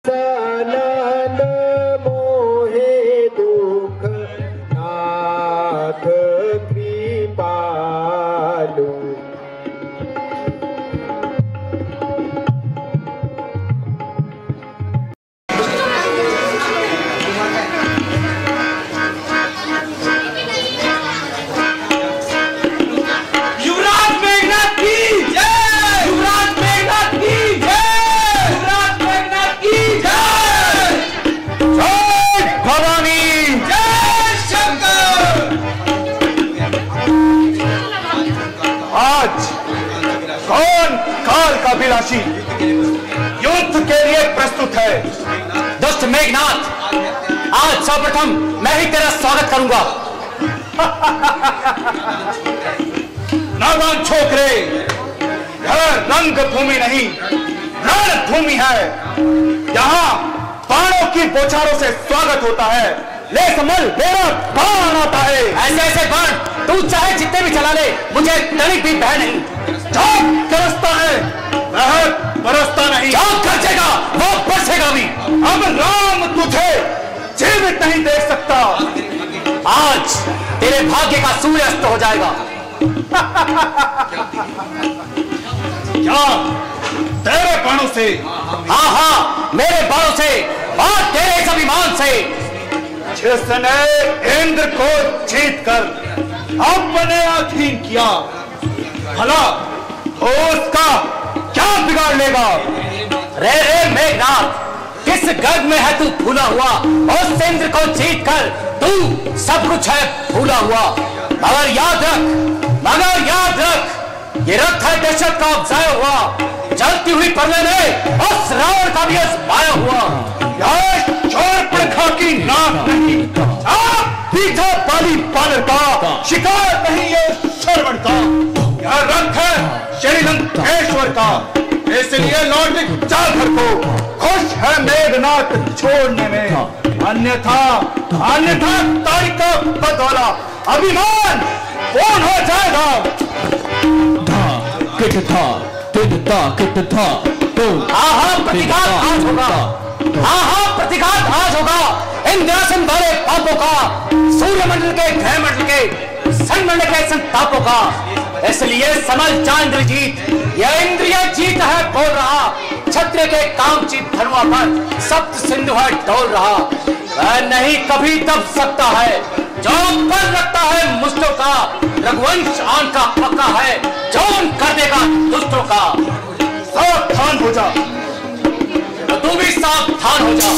सनन मोहे दुख नाथ कृपालु। अभिलाषी युद्ध के लिए प्रस्तुत है। दुष्ट मेघनाथ, आज सर्वप्रथम मैं ही तेरा स्वागत करूंगा। नादान छोकरे, यह रंग भूमि नहीं रण भूमि है। यहाँ बाणों की बौछारों से स्वागत होता है। ले समझ, मेरा बाण आता है। ऐसे ऐसे बाण तू चाहे जितने भी चला ले, मुझे तनिक भी भय नहीं। जाग करसता है, वह बरसता नहीं। जाग खर्चेगा, वो बरसेगा भी। अब राम तुझे जीवित नहीं देख सकता। आज तेरे भाग्य का सूर्य अस्त हो जाएगा। क्या तेरे बाणों से? हाँ हाँ, मेरे बाणों से और तेरे इस अभिमान से। जिसने इंद्र को जीत कर अपने अधीन किया, भला उसका क्या बिगाड़ लेगा? रे रे मेघनाथ, किस गर्भ में है तू फूला हुआ? उस इंद्र को जीत कर तू सब कुछ है भूला हुआ। मगर याद रख, ये रथ है दशरथ का उपजाया हुआ। जलती हुई परले में उस रावण का भी आजमाया हुआ। चोर प्रखा की नाक नहीं, पीछा पाली पालर का शिकार नहीं ये श्रवण का। यह रथ है श्री लंकेश्वर का, इसलिए लौट जा घर को। खुश है मेघनाथ छोड़ने में, अन्यथा तारिका बदौला अभिमान कौन हो जाएगा? प्रतिघात आज होगा। इंद्रासन वाले पापों का, सूर्यमंडल के ग्रहमंडल के संमंडल के संतापों का। इसलिए समझ जा इंद्रजीत, यह इंद्रिय जीत है बोल रहा। क्षत्रिय के कामचीत धनुआ पर सप्त सिंधु है डोल रहा। वह नहीं कभी दब सकता है जो पर रखता है मुष्टों का। रघुवंश आन का पक्का है, जौन कर देगा दुष्टों का। सावधान हो जा, तू भी सावधान हो जा।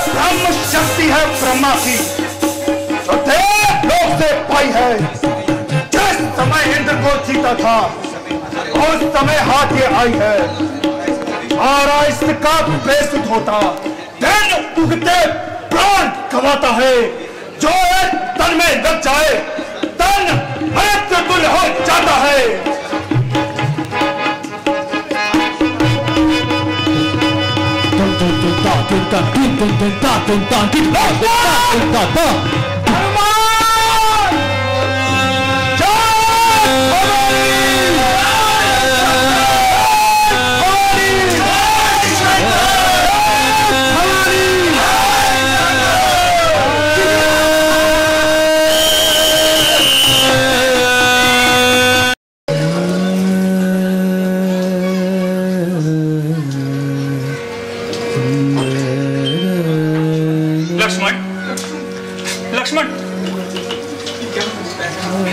ब्रह्म शक्ति है ब्रह्मा की, जो देव लोक से पाई है। जिस को जीता था, उस समय हाथ ये आई है, सारा इसका बेसुध होता, दिन उगते प्राण गवाता है। जो एक तन में लग जाए, तन मृत्यु तुल्य हो जाता है।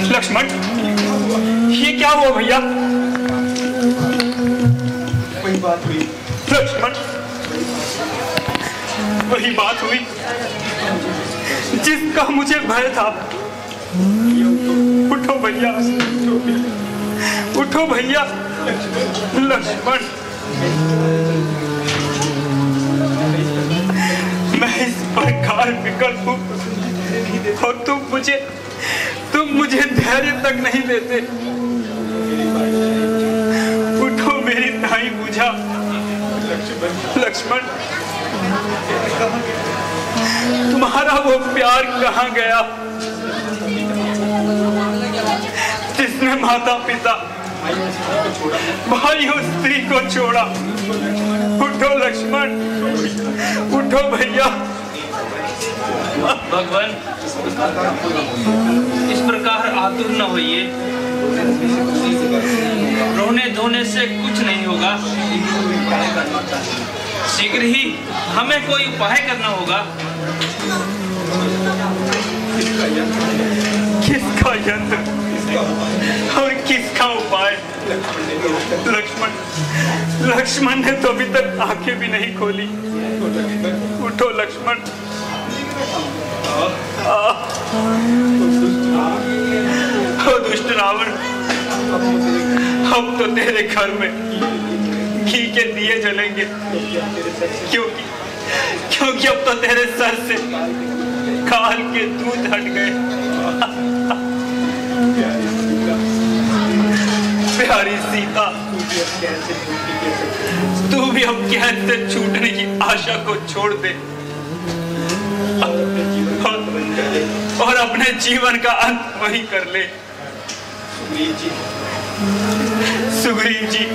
लक्ष्मण, ये क्या हुआ भैया? वही बात हुई लक्ष्मण, वही बात हुई जिसका मुझे भय था। उठो भैया, उठो भैया। लक्ष्मण, मैं इस प्रकार विकल हूँ और तुम मुझे धैर्य तक नहीं देते। उठो, मेरी नाई बुझा। लक्ष्मण, तुम्हारा वो प्यार कहाँ गया जिसने माता पिता भाई और स्त्री को छोड़ा? उठो लक्ष्मण, उठो भैया। भगवान, इस प्रकार आतुर न होइए। रोने धोने से कुछ नहीं होगा। शीघ्र ही हमें कोई उपाय करना होगा। किसका यंत्र और किसका उपाय? लक्ष्मण ने तो अभी तक आंखें भी नहीं खोली। उठो लक्ष्मण। ओ दुष्ट रावण, अब तो तेरे घर में घी के दिए जलेंगे, क्योंकि अब तो तेरे सर से काल के दूध हट गए। प्यारी सीता, तू भी अब कैद से छूटने की आशा को छोड़ दे और अपने जीवन का अंत वही कर ले। सुग्रीव जी,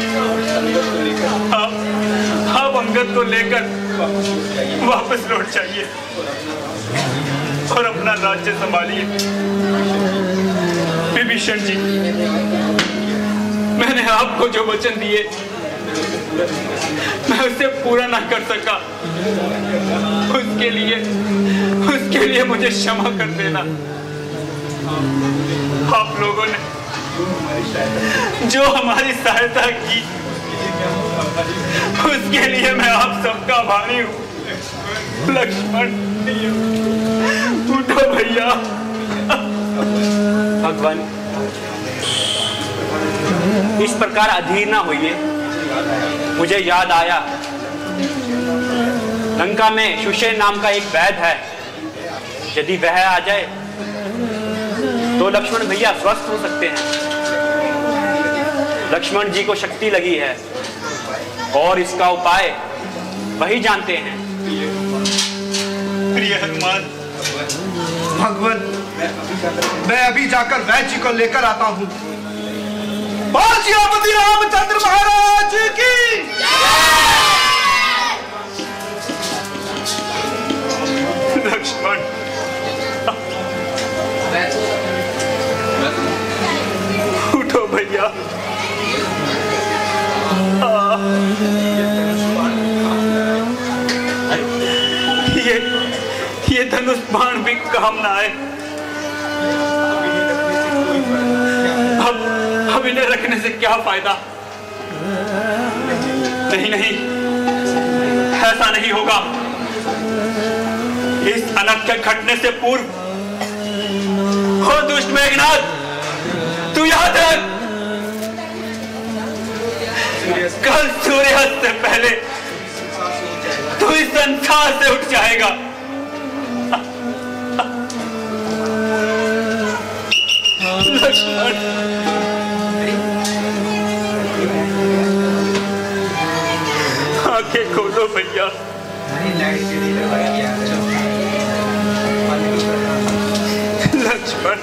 आप अंगद को लेकर वापस लौट जाइए और अपना राज्य संभालिए। विभीषण जी, मैंने आपको जो वचन दिए मैं उसे पूरा ना कर सका, उसके लिए मुझे क्षमा कर देना। आप लोगों ने जो हमारी सहायता की उसके लिए मैं आप सबका आभारी हूँ। लक्ष्मण, उठो भैया। भगवान, इस प्रकार अधीर ना होइए। मुझे याद आया, लंका में सुषेण नाम का एक वैद्य है। यदि वह आ जाए तो लक्ष्मण भैया स्वस्थ हो सकते हैं। लक्ष्मण जी को शक्ति लगी है और इसका उपाय वही जानते हैं। प्रिय हनुमान, भगवान, मैं अभी जाकर वैद्य जी को लेकर आता हूँ। श्रीपति रामचंद्र महाराज की लक्ष्मण, उठो भैया। ये धनुष बाण भी काम ना आए। अब इन्हें रखने से क्या फायदा? नहीं, ऐसा नहीं होगा। इस अनर्थ के घटने से पूर्व हो दुष्ट मेघनाथ, तू याद रख, कल सूर्यास्त से पहले तू इस संसार से उठ जाएगा। लक्ष्मण, आंखें खोलो भैया। लक्ष्मण,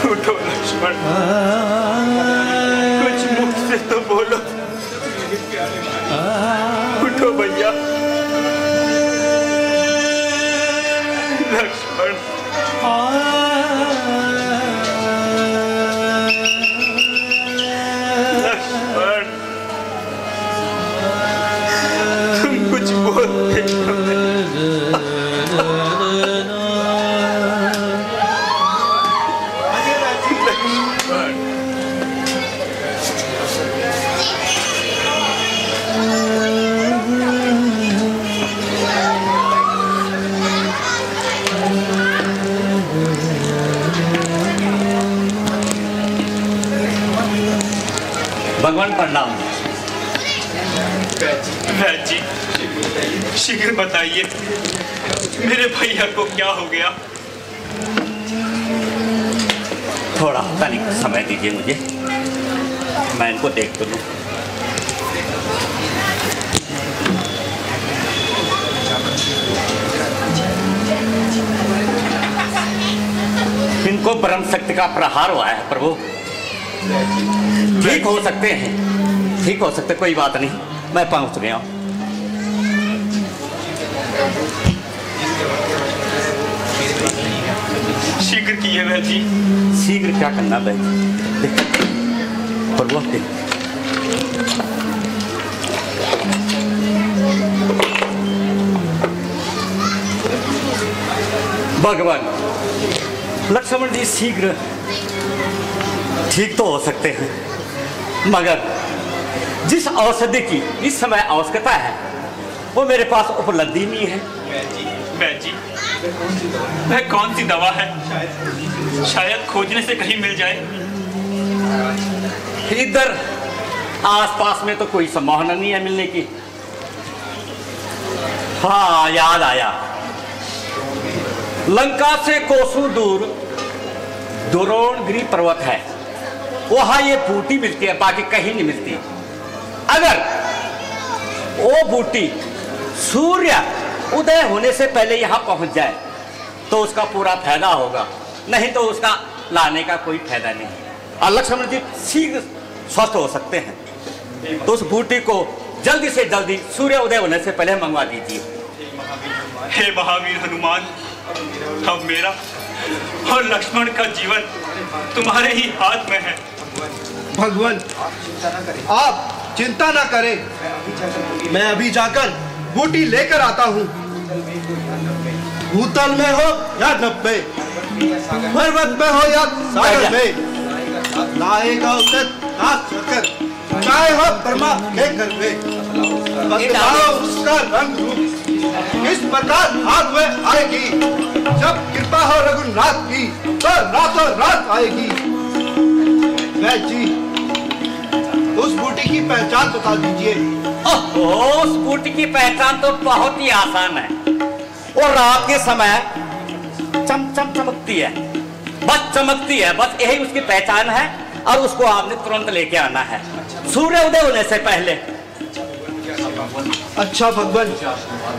उठो लक्ष्मण, कुछ मुख से तो बोलो। उठो भैया। लक्ष्मण, लक्ष्मण, तुम कुछ बोलते भगवान प्रणाम। जी, शीघ्र बताइए मेरे भैया को क्या हो गया। थोड़ा तनिक समय दीजिए मुझे, मैं इनको देख तो लूं। इनको ब्रह्म शक्ति का प्रहार हुआ है प्रभु। ठीक हो सकते हैं, ठीक हो सकते, कोई बात नहीं, मैं पहुंच गया हूं। शीघ्र किए वह जी। शीघ्र क्या करना भाई, प्रभु भगवान लक्ष्मण जी शीघ्र ठीक तो हो सकते हैं, मगर जिस औषधि की इस समय आवश्यकता है वो मेरे पास उपलब्धि नहीं है। जी, वह कौन सी दवा है? शायद खोजने से कहीं मिल जाए। इधर आसपास में तो कोई संभावना नहीं है मिलने की। हाँ, याद आया, लंका से कोसों दूर द्रोणगिरी पर्वत है, वहां ये बूटी मिलती है, बाकी कहीं नहीं मिलती। अगर वो बूटी सूर्य उदय होने से पहले यहां पहुंच जाए तो उसका पूरा फायदा होगा, नहीं तो उसका लाने का कोई फायदा नहीं। और लक्ष्मण जी शीघ्र स्वस्थ हो सकते हैं, तो उस बूटी को जल्दी से जल्दी सूर्य उदय होने से पहले मंगवा दीजिए। हे महावीर हनुमान, अब मेरा और लक्ष्मण का जीवन तुम्हारे ही हाथ में है। भगवान, आप चिंता ना करें, मैं अभी जाकर बूटी लेकर आता हूँ। भूतल में हो या नभ में, पर्वत में हो या सागर में, लाएगा उसे नाश कर, चाहे हो ब्रह्मा के घर में। बदलाओ उसका रंग रूप इस प्रकार हाथ में आएगी, जब कृपा हो रघुनाथ की तो रातों रात आएगी। वैद्य जी, उस बूटी की पहचान बता दीजिए। उस बूटी की पहचान तो बहुत ही आसान है, और रात के समय चमचम चमकती है, बस चमकती है, बस यही उसकी पहचान है। और उसको आपने तुरंत लेके आना है सूर्य उदय होने से पहले। अच्छा भगवान,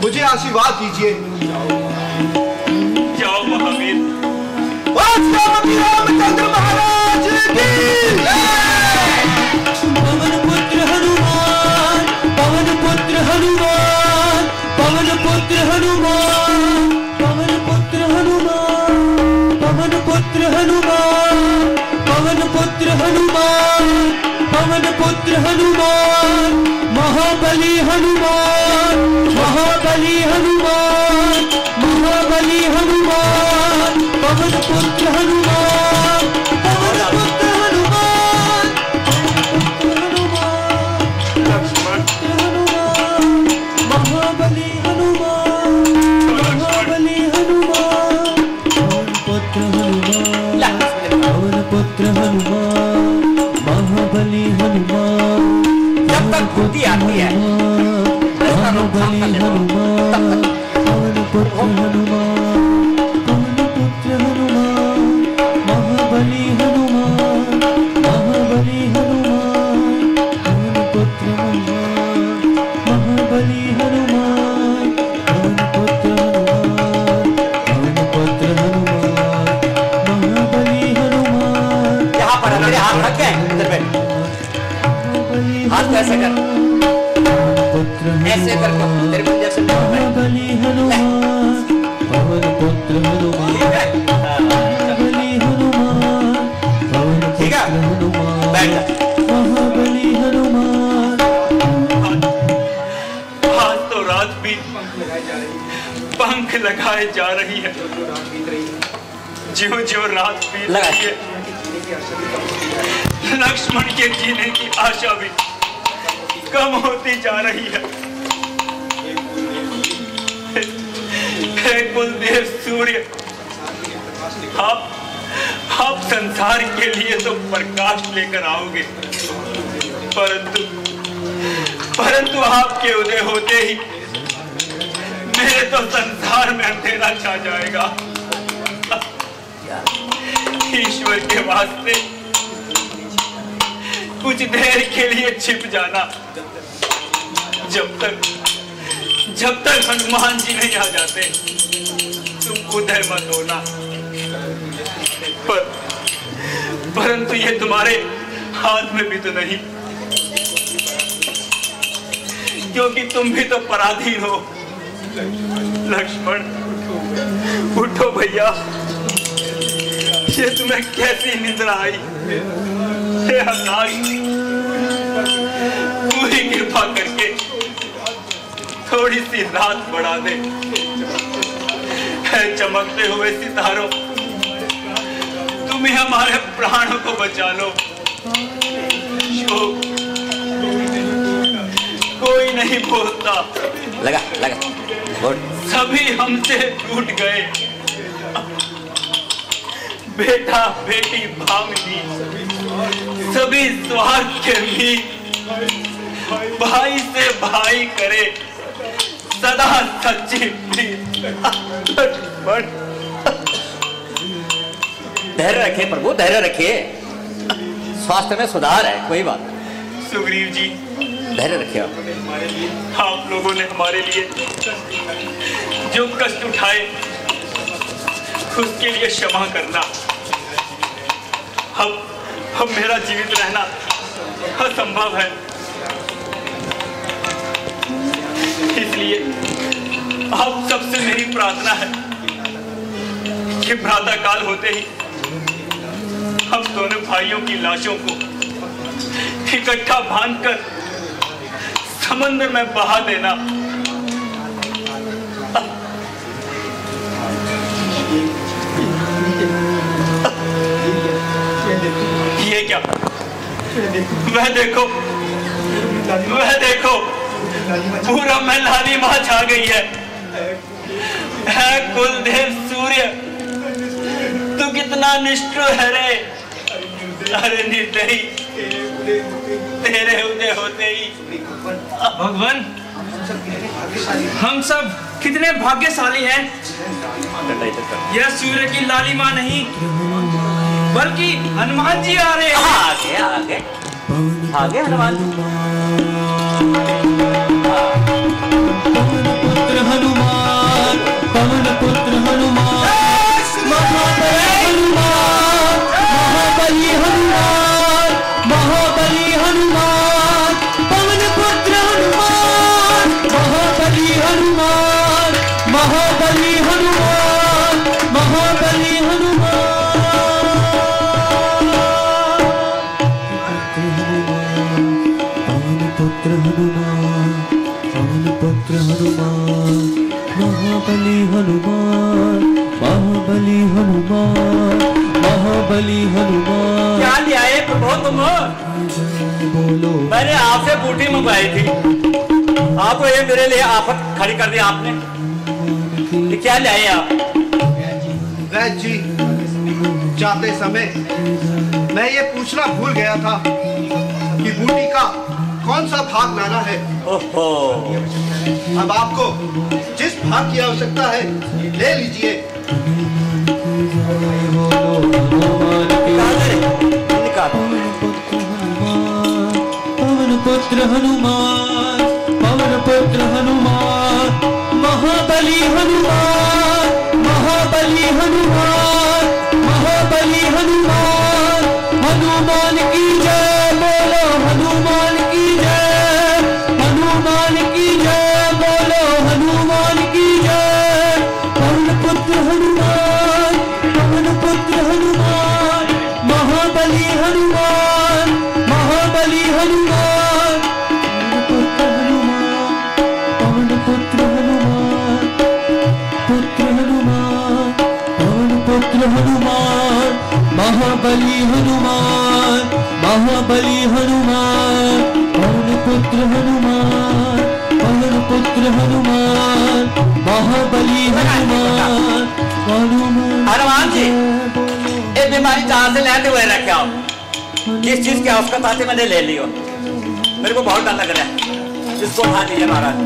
मुझे आशीर्वाद दीजिए। जाओ महावीर। रामचंद्र महाराज की पवन पुत्र हनुमान, पवन पुत्र हनुमान, पवन पुत्र हनुमान, पवन पुत्र हनुमान, पवन पुत्र हनुमान, पवन पुत्र हनुमान, पवन पुत्र हनुमान, महाबली हनुमान, महाबली हनुमान, महाबली हनुमान, पवन पुत्र हनुमान, पवन पुत्र हनुमान, लक्ष्मण, पवन पुत्र हनुमान महाबली हनुमान जब तक बुद्धि आती है महाबली हनुमान पवन पुत्र हनुमान पवन पुत्र हनुमान महाबली हनुमान महाबली हनुमान पवन पुत्र हनुमान महाबली हनुमान पवन पुत्र हनुमान पवन पुत्र हनुमान महाबली हनुमान। यहाँ पर मेरे हाथ रख गए इधर पे हाथ ऐसे कर ऐसे कर तेरे को इंजेक्शन महाबली हनुमान पवन पुत्र हनुमान महाबली हनुमान पवन पुत्र हनुमान महाबली हनुमान। आज तो रात भी पंख लगाए जा रही है, ज्यों ज्यों रात बीत रही है लक्ष्मण के जीने की आशा भी कम होती जा रही है। हे कुलदेव सूर्य, आप संसार के लिए तो प्रकाश लेकर आओगे, परंतु आपके उदय होते ही मेरे तो संसार में अंधेरा छा जाएगा। ईश्वर के वास्ते कुछ देर के लिए छिप जाना, जब तक हनुमान जी नहीं आ जाते तुम उदय मत होना। परंतु ये तुम्हारे हाथ में भी तो नहीं, क्योंकि तुम भी तो पराधीन हो। लक्ष्मण उठो भैया, ये तुम्हें कैसी निद्रा आई? हे आकाश, तू ही कृपा करके थोड़ी सी रात बढ़ा दे। है चमकते हुए सितारों, तुम ही हमारे प्राणों को बचा लो। कोई नहीं बोलता, लगा सभी हमसे टूट गए। बेटा बेटी भामिनी सभी स्वार्थ के भी, भाई से भाई करे सदा सच्ची प्रीत। धैर्य रखिए प्रभु, धैर्य रखिए, स्वास्थ्य में सुधार है, कोई बात। सुग्रीव जी, धैर्य रखिए आप लोगों ने हमारे लिए जो कष्ट उठाए उसके लिए क्षमा करना। अब मेरा जीवित रहना असंभव है, इसलिए आप सबसे मेरी प्रार्थना है कि प्रातः काल होते ही हम दोनों भाइयों की लाशों को इकट्ठा बांधकर समंदर में बहा देना। ये क्या? वह देखो पूरा में लाली माँ छा गई है। कुलदेव सूर्य, तू कितना निष्ठुर है रे। अरे निर्दयी, तेरे उदय होते ही भगवान, हम सब कितने भाग्यशाली हैं। यह सूर्य की लालिमा नहीं बल्कि हनुमान जी आ रहे हैं। आगे हनुमान पुत्र हनुमान पवन पुत्र हनुमान महाबली हनुमान महाबली हनुमान पवन पुत्र हनुमान महाबली हनुमान महाबली हनुमान महाबली हनुमान पुत्र हनुमान पवन पुत्र हनुमान महाबली हनुमान महाबली हनुमान महाबली हनुमान। क्या ले आए प्रभु तुम? बोलो। मैंने आपसे बूटी मंगवाई थी, आपको ये मेरे लिए आफत खड़ी कर दी आपने। क्या ले आए आप? वैद्य जी, जाते समय मैं ये पूछना भूल गया था कि बूटी का कौन सा भाग लाना है। ओहो, अब आपको जिस भाग की आवश्यकता है ले लीजिए। पवन पुत्र हनुमान, पवन पुत्र हनुमान, महाबली हनुमान, महाबली हनुमान, महाबली हनुमान, हनुमान की जय बोलो, हनुमान की जय, हनुमान की जय बोलो, हनुमान की जय। पवन पुत्र हनुमान, पवन पुत्र हनुमान, महाबली हनुमान, महाबली हनुमान, पवन पुत्र हनुमान, पुत्र हनुमान, पवन पुत्र हनुमान, महाबली हनुमान, महाबली हनुमान, पवन पुत्र हनुमान, पवन पुत्र हनुमान, महाबली हनुमान, हनुमान जी, ये बीमारी जहां से लेते हुए रखे हो, जिस चीज की आवश्यकता थी मैंने ले ली हो। मेरे को बहुत डर लग रहा है, इसको उठा दीजिए महाराज।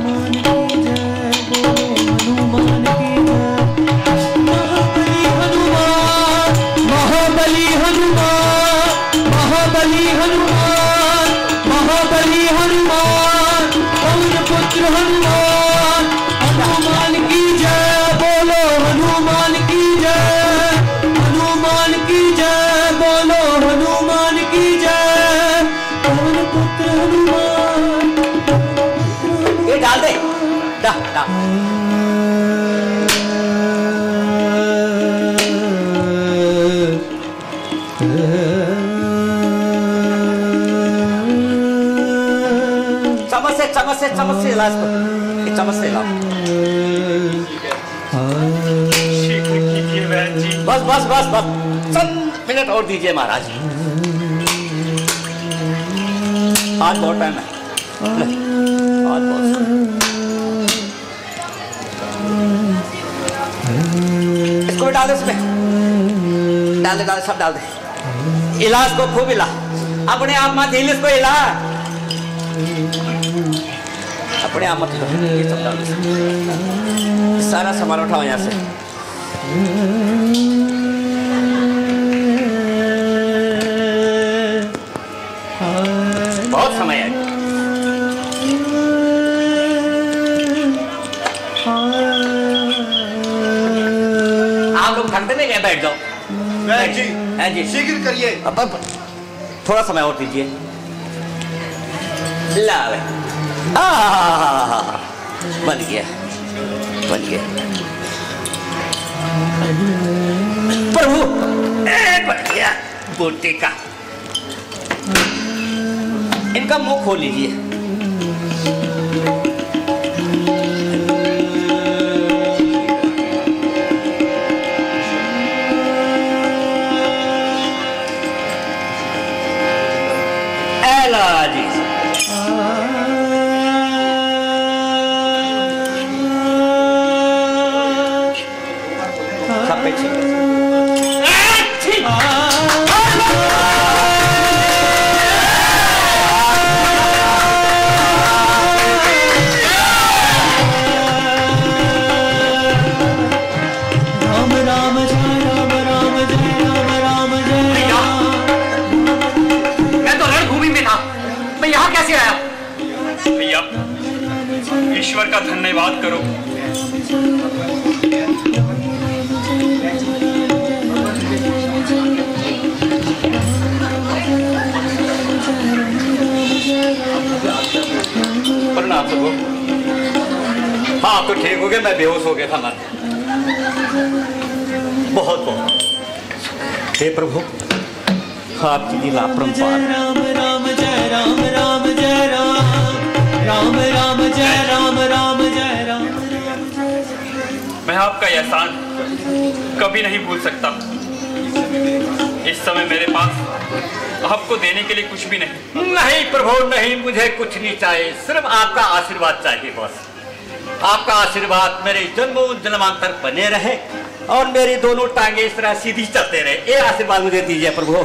महाबली हनुमान, महाबली हनुमान, महाबली हनुमान, पवन पुत्र हनुमान, हनुमान की जय बोलो, हनुमान की जय, हनुमान की जय बोलो, हनुमान की जय। पवन पुत्र हनुमान, ये डाल दे, डाल डाल। चम्मच से इलाज करो, चम्मच से इलाज। बस बस बस बस, चंद मिनट और दीजिए महाराज। आज बहुत टाइम है, आज बहुत। इसको डाल दे, इसमें डाल दे, डाल दे, सब डाल दे। इलाज को खूब इला, अपने आप मत हिल, इसको हिला, अपने आप मत हिलो। ये सब डाल दे, सारा सामान उठाओ यहाँ से। बहुत समय है, आप लोग थकते नहीं गए, बैठ जाओ। जी शीघ्र करिए। अब थोड़ा समय और दीजिए। ला बन गया, बन गया प्रभु, बन गया बूटी का। इनका मुंह खोल लीजिए। जी सब पीछे। ईश्वर का धन्यवाद करो। प्रणाम प्रभु। हाँ तो ठीक हो गया, मैं बेहोश हो गया था ना। बहुत बहुत हे प्रभु, आपकी लीला अपरंपार। राम राम जय राम, राम जय राम, राम राम जय राम, राम जय राम। मैं आपका एहसान कभी नहीं भूल सकता। इस समय मेरे पास आपको देने के लिए कुछ भी नहीं। नहीं प्रभु नहीं, मुझे कुछ नहीं चाहिए, सिर्फ आपका आशीर्वाद चाहिए बस। आपका आशीर्वाद मेरे जन्मों जन्मांतर बने रहे और मेरी दोनों टांगे इस तरह सीधी चलते रहे। ये आशीर्वाद मुझे दीजिए प्रभु। रख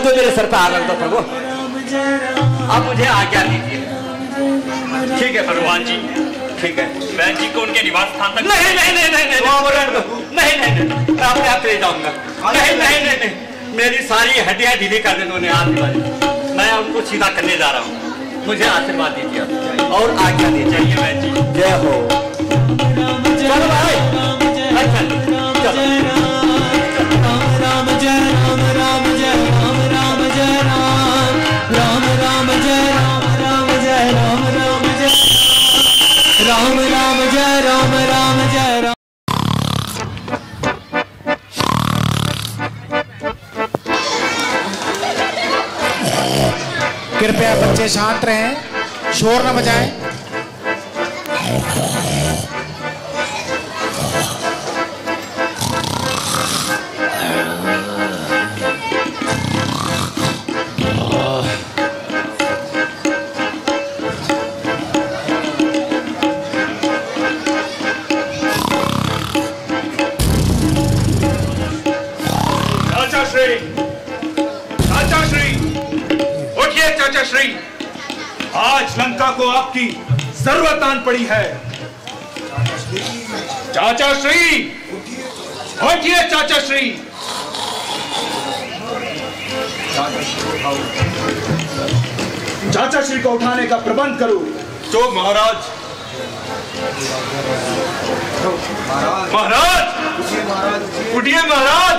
दो मेरे सर पे हाथ रख दो प्रभु। अब मुझे आज्ञा दीजिए। ठीक है भगवान जी, ठीक है। बहन जी को उनके निवास स्थान तक नहीं नहीं नहीं नहीं नहीं नहीं नहीं नहीं, मैं अपने आप ले जाऊंगा। नहीं नहीं नहीं नहीं, मेरी सारी हड्डियां ढीली कर देने उन्हें हाथ दिवाली। मैं उनको सीधा करने जा रहा हूँ। मुझे आशीर्वाद दीजिए और आज्ञा दीजिए। बहन जी जय हो। चलो भाई अच्छा चलो। राम जय राम राम जय राम राम जय राम राम राम जय राम राम जय राम राम जय राम राम जय राम राम जय राम। कृपया बच्चे शांत रहें, शोर न मचाएं। चाचा श्री, आज लंका को आपकी जरूरत आन पड़ी है। चाचा श्री उठिए। चाचा श्री चाचा श्री को उठाने का प्रबंध करो। जो महाराज महाराज उठिए। महाराज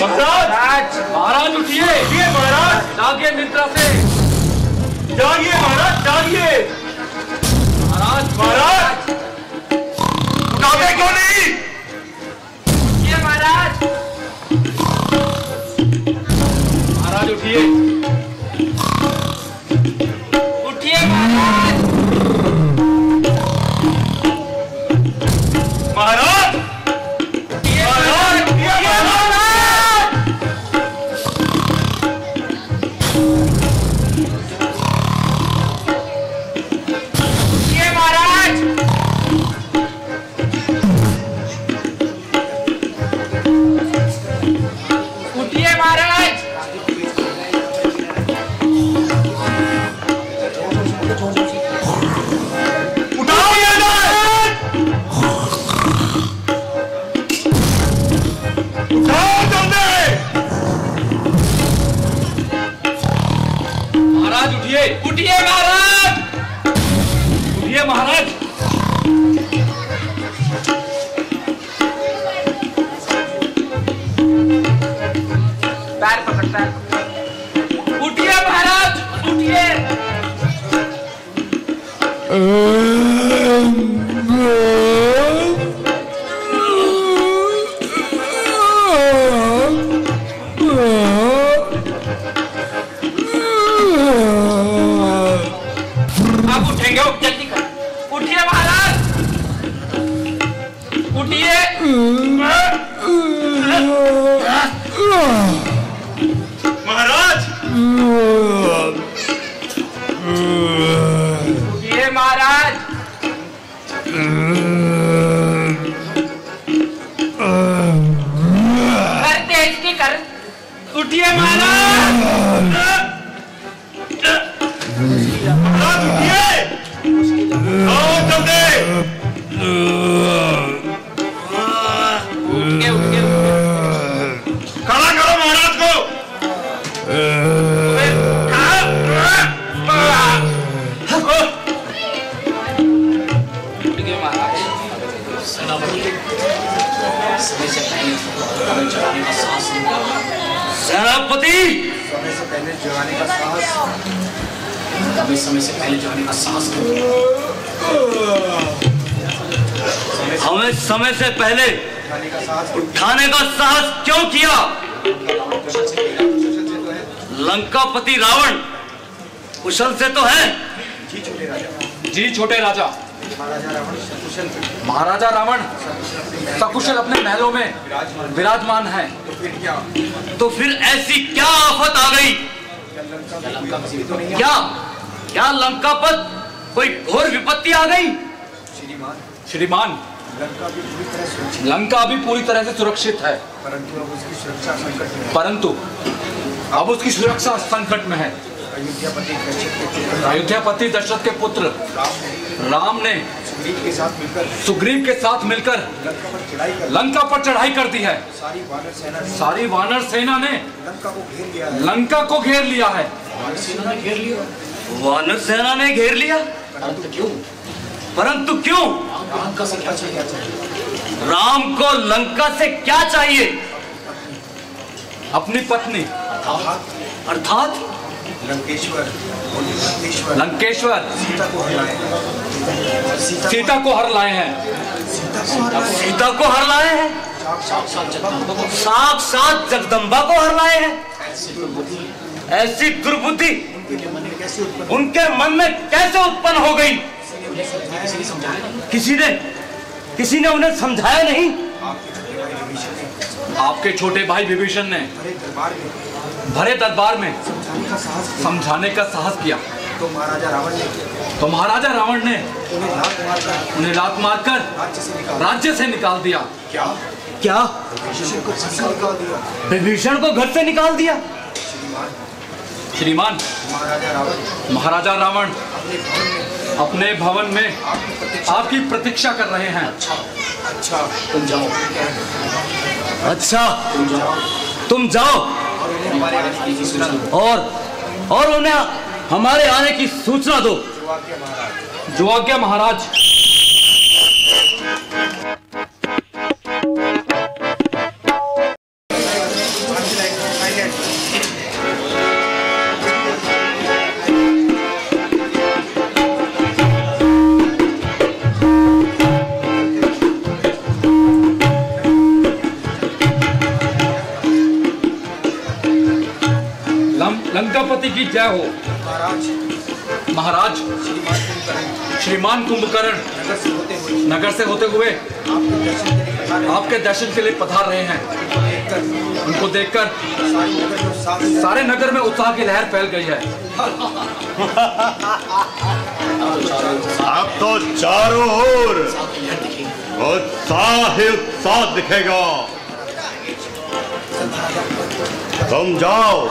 महाराज महाराज उठिए। उठिए महाराज। जागिए निद्रा से। जागिए महाराज जागिए। महाराज महाराज उठाते क्यों नहीं? उठिए महाराज। महाराज उठिए। उठिए महाराज। महाराज उठिए महाराज। उठिए महाराज। पैर पकड़ता है। उठिए महाराज उठिए। जल्दी कर। उठिए महाराज उठिए। महाराज उठिए महाराज। कर तेज की कर। उठिए महाराज। खड़ा करो महाराज को। सेनापति समय से पहले जाने का साहस हमें समय से पहले उठाने का साहस क्यों किया? लंकापति रावण कुशल से तो है। जी छोटे राजा। महाराजा रावण सकुशल अपने महलों में विराजमान है। तो फिर ऐसी क्या आफत आ गई? क्या लंका पर कोई घोर विपत्ति आ गई? श्रीमान लंका अभी पूरी तरह से सुरक्षित है, परंतु अब उसकी सुरक्षा संकट में है। अयोध्यापति दशरथ के पुत्र राम ने सुग्रीव के साथ मिलकर लंका पर चढ़ाई कर दी है। सारी वानर सेना ने लंका को घेर लिया है। वानर सेना ने घेर लिया, परंतु क्यों? राम को लंका से क्या चाहिए? अपनी पत्नी अर्थात लंकेश्वर सीता को हर लाए हैं। सीता को हर लाए हैं, साक्षात जगदम्बा को हर लाए हैं। ऐसी दुर्बुद्धि उनके मन में कैसे उत्पन्न हो गई? किसी ने उन्हें समझाया नहीं? आपके छोटे भाई विभीषण ने भरे दरबार में समझाने का साहस किया, तो महाराजा रावण ने उन्हें लात मारकर राज्य से निकाल दिया। क्या? विभीषण को घर से निकाल दिया? श्रीमान, महाराजा रावण अपने भवन में आपकी प्रतीक्षा कर रहे हैं। अच्छा, तुम जाओ और उन्हें हमारे आने की सूचना दो। जो आज्ञा महाराज। लंकापति की जय हो। महाराज, श्रीमान कुंभकर्ण नगर से होते हुए आपके दर्शन के लिए पधार रहे हैं। उनको देखकर सारे नगर में उत्साह की लहर फैल गई है। अब तो चारों ओर उत्साह ही उत्साह दिखेगा। तुम जाओ।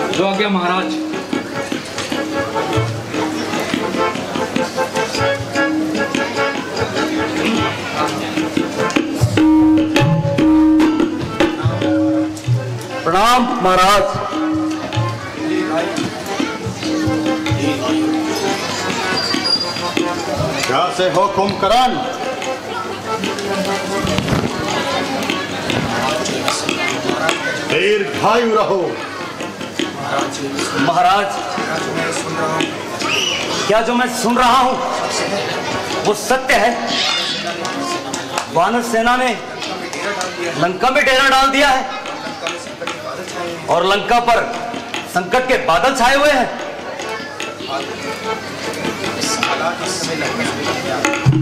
जो आज्ञा महाराज। प्रणाम महाराज। कैसे हो कुंभकर्ण? दीर्घायु रहो। महाराज, क्या जो मैं सुन रहा हूं वो सत्य है? वानर सेना ने लंका में डेरा डाल दिया है और लंका पर संकट के बादल छाए हुए हैं।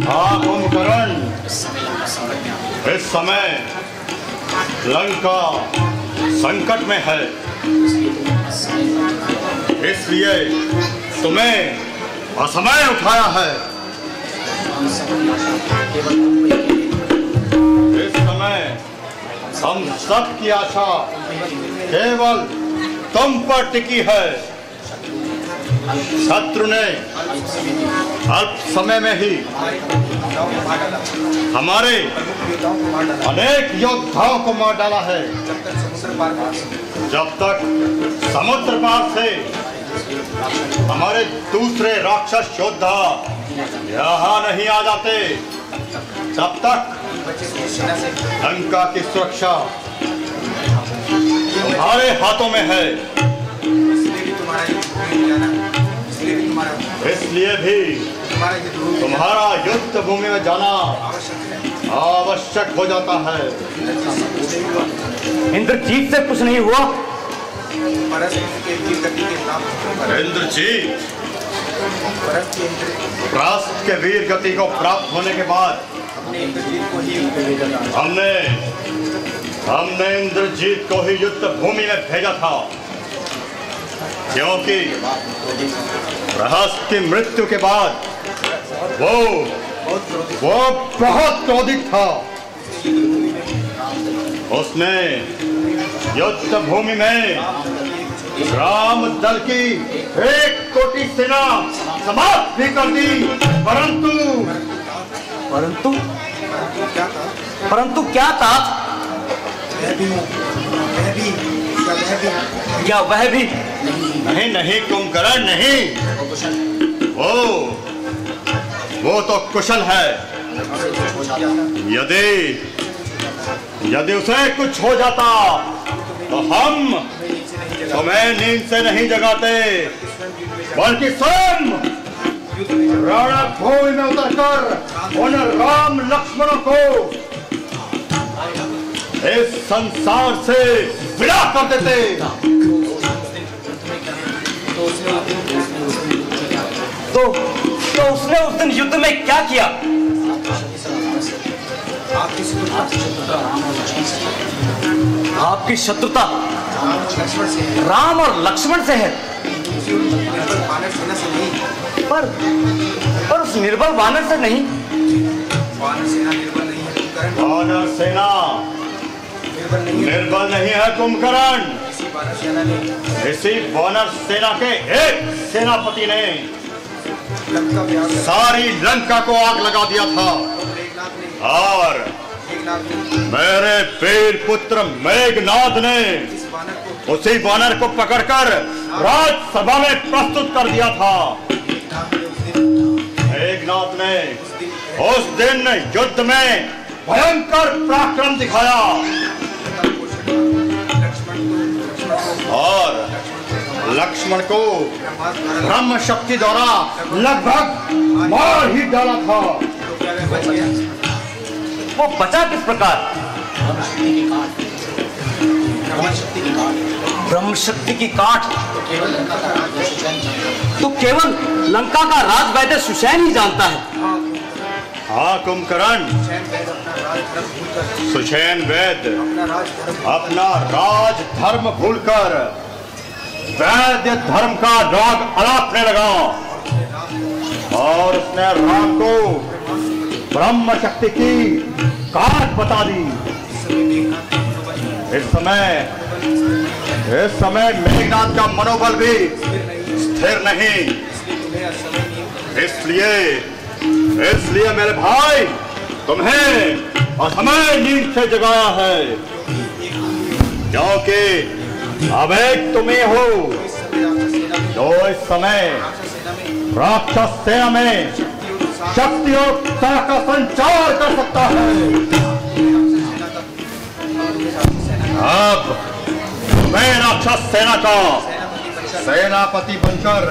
हाँ कुंभकर्ण, इस समय लंका संकट में है, इसलिए तुम्हें असमय उठाया है। इस समय हम सब की आशा केवल तुम पर टिकी है। शत्रु ने अल्प समय में ही हमारे अनेक योद्धाओं को मार डाला है। जब तक समुद्र पार से हमारे दूसरे राक्षस योद्धा यहाँ नहीं आ जाते, तब तक लंका की सुरक्षा तुम्हारे हाथों में है। इसलिए भी तुम्हारा युद्ध भूमि में जाना आवश्यक हो जाता है। इंद्रजीत से कुछ नहीं हुआ? इंद्रजीत परास्त के वीर गति को प्राप्त होने के बाद हमने इंद्रजीत को ही युद्ध भूमि में भेजा था, क्योंकि प्रहस्त की मृत्यु के बाद वो वो बहुत क्रोधित था। उसने युद्ध भूमि में राम दल की 1 कोटि सेना समाप्त भी कर दी, परंतु क्या था? क्या वह भी? नहीं कुंभकर्ण नहीं, वो तो कुशल है। यदि उसे कुछ हो जाता तो हम तुम्हें नींद से नहीं जगाते, बल्कि स्वयं रणभूमि में उतरकर उन राम लक्ष्मणों को इस संसार से विदा कर देते। तो उसने उस दिन युद्ध में क्या किया? आपकी शत्रुता राम और लक्ष्मण से है, पर उस निर्बल वानर से नहीं। वानर सेना निर्बल नहीं है कुंभकर्ण। इसी वानर सेना के एक सेनापति ने सारी लंका को आग लगा दिया था, और मेरे वीर पुत्र मेघनाद ने उसी वानर को पकड़कर राजसभा में प्रस्तुत कर दिया था। मेघनाद ने उस दिन युद्ध में भयंकर पराक्रम दिखाया और लक्ष्मण को ब्रह्म शक्ति द्वारा लगभग मार ही डाला था। वो बचा किस प्रकार? ब्रह्म शक्ति की काट तो केवल लंका का राजवैद्य सुषैन ही जानता है। हाँ कुंभकर्ण, सुषैन वैद्य अपना राज धर्म भूलकर वैद्य धर्म का राग अलापने लगा और उसने राम को ब्रह्म शक्ति की काट बता दी। इस समय मेघनाद का मनोबल भी स्थिर नहीं। इसलिए मेरे भाई तुम्हें असमय नींद से जगाया है, क्योंकि अब एक तुम ही हो जो इस समय राक्षस सेना में शक्ति और उत्साह का संचार कर सकता है। अब मैं राक्षस सेना का सेनापति बनकर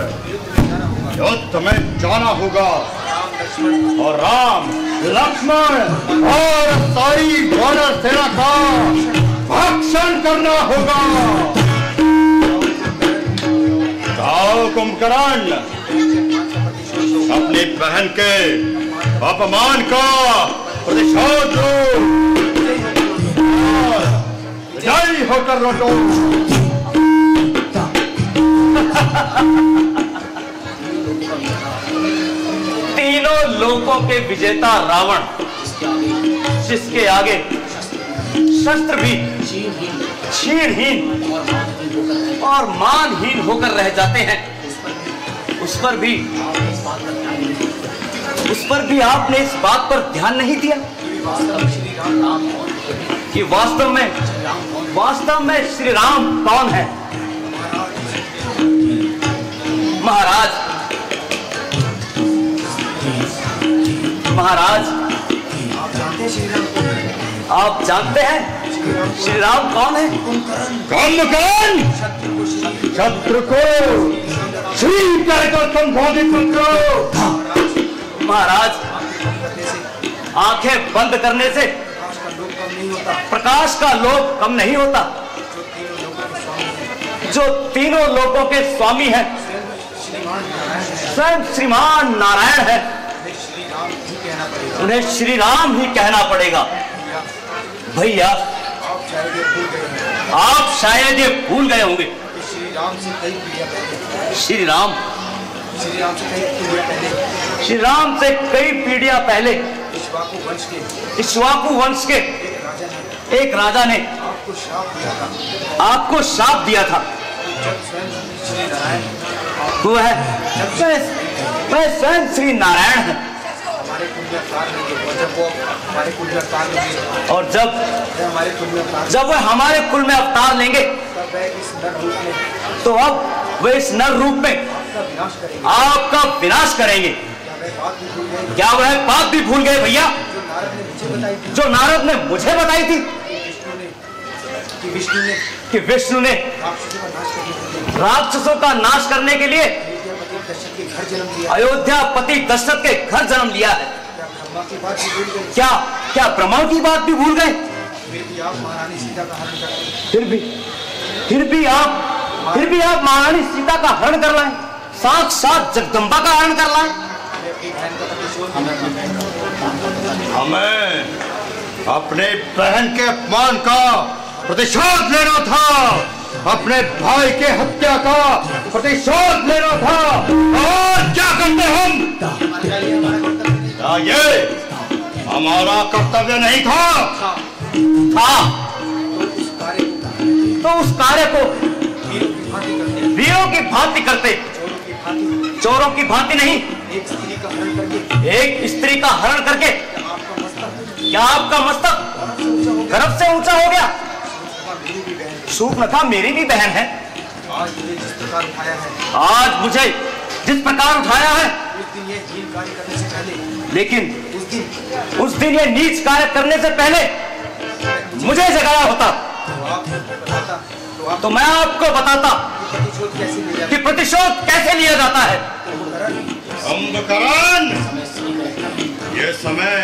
युद्ध में जाना होगा और राम लक्ष्मण और सारी वानर सेना का भक्षण करना होगा। जाओ कुंभकर्ण, अपनी बहन के अपमान का प्रतिशोध लो और विजयी होकर लौटो। तीनों लोकों के विजेता रावण, जिसके आगे शस्त्र भी छीनहीन और मानहीन होकर रह जाते हैं, उस पर भी आपने इस बात पर ध्यान नहीं दिया कि वास्तव में श्री राम कौन है। महाराज, आप जानते हैं श्री राम कौन है? कुंभकर्ण, शत्रु को श्री कहकर संबोधित करो। महाराज, आंखें बंद करने से प्रकाश का लोभ कम नहीं होता। जो तीनों लोकों के स्वामी हैं, स्वयं श्रीमान नारायण है, उन्हें श्री राम ही कहना पड़ेगा। भैया, आप शायद ये भूल गए होंगे, श्री राम श्री राम से कई पीढ़ियां पहले इक्ष्वाकु वंश के एक राजा ने आपको श्राप दिया था। वो है मैं स्वयं श्री नारायण है। और जब वह हमारे कुल में अवतार लेंगे तो अब वे इस नर रूप में आपका विनाश करेंगे। क्या वह बात भी भूल गए भैया जो नारद ने मुझे बताई थी कि विष्णु ने राक्षसों का नाश करने के लिए अयोध्यापति दशरथ के घर जन्म लिया है। क्या ब्रह्मा की बात भी भूल गए? फिर भी आप महारानी सीता का हरण कर लाए, साक्षात जगदम्बा का हरण कर लाए। हमें अपने बहन के अपमान का प्रतिशोध लेना था, अपने भाई के हत्या का प्रतिशोध लेना था। और क्या करते हम? क्या ये हमारा कर्तव्य नहीं था? तो उस कार्य को वीरों की भांति करते, चोरों की भांति नहीं। एक स्त्री का हरण करके क्या आपका मस्तक गर्व से ऊंचा हो गया? शूर्पणखा मेरी भी बहन है। आज मुझे जिस प्रकार उठाया है, लेकिन उस दिन ये नीच कार्य करने से पहले मुझे जगाया होता तो मैं आपको बताता कि प्रतिशोध कैसे लिया जाता है। कुंभकर्ण, ये समय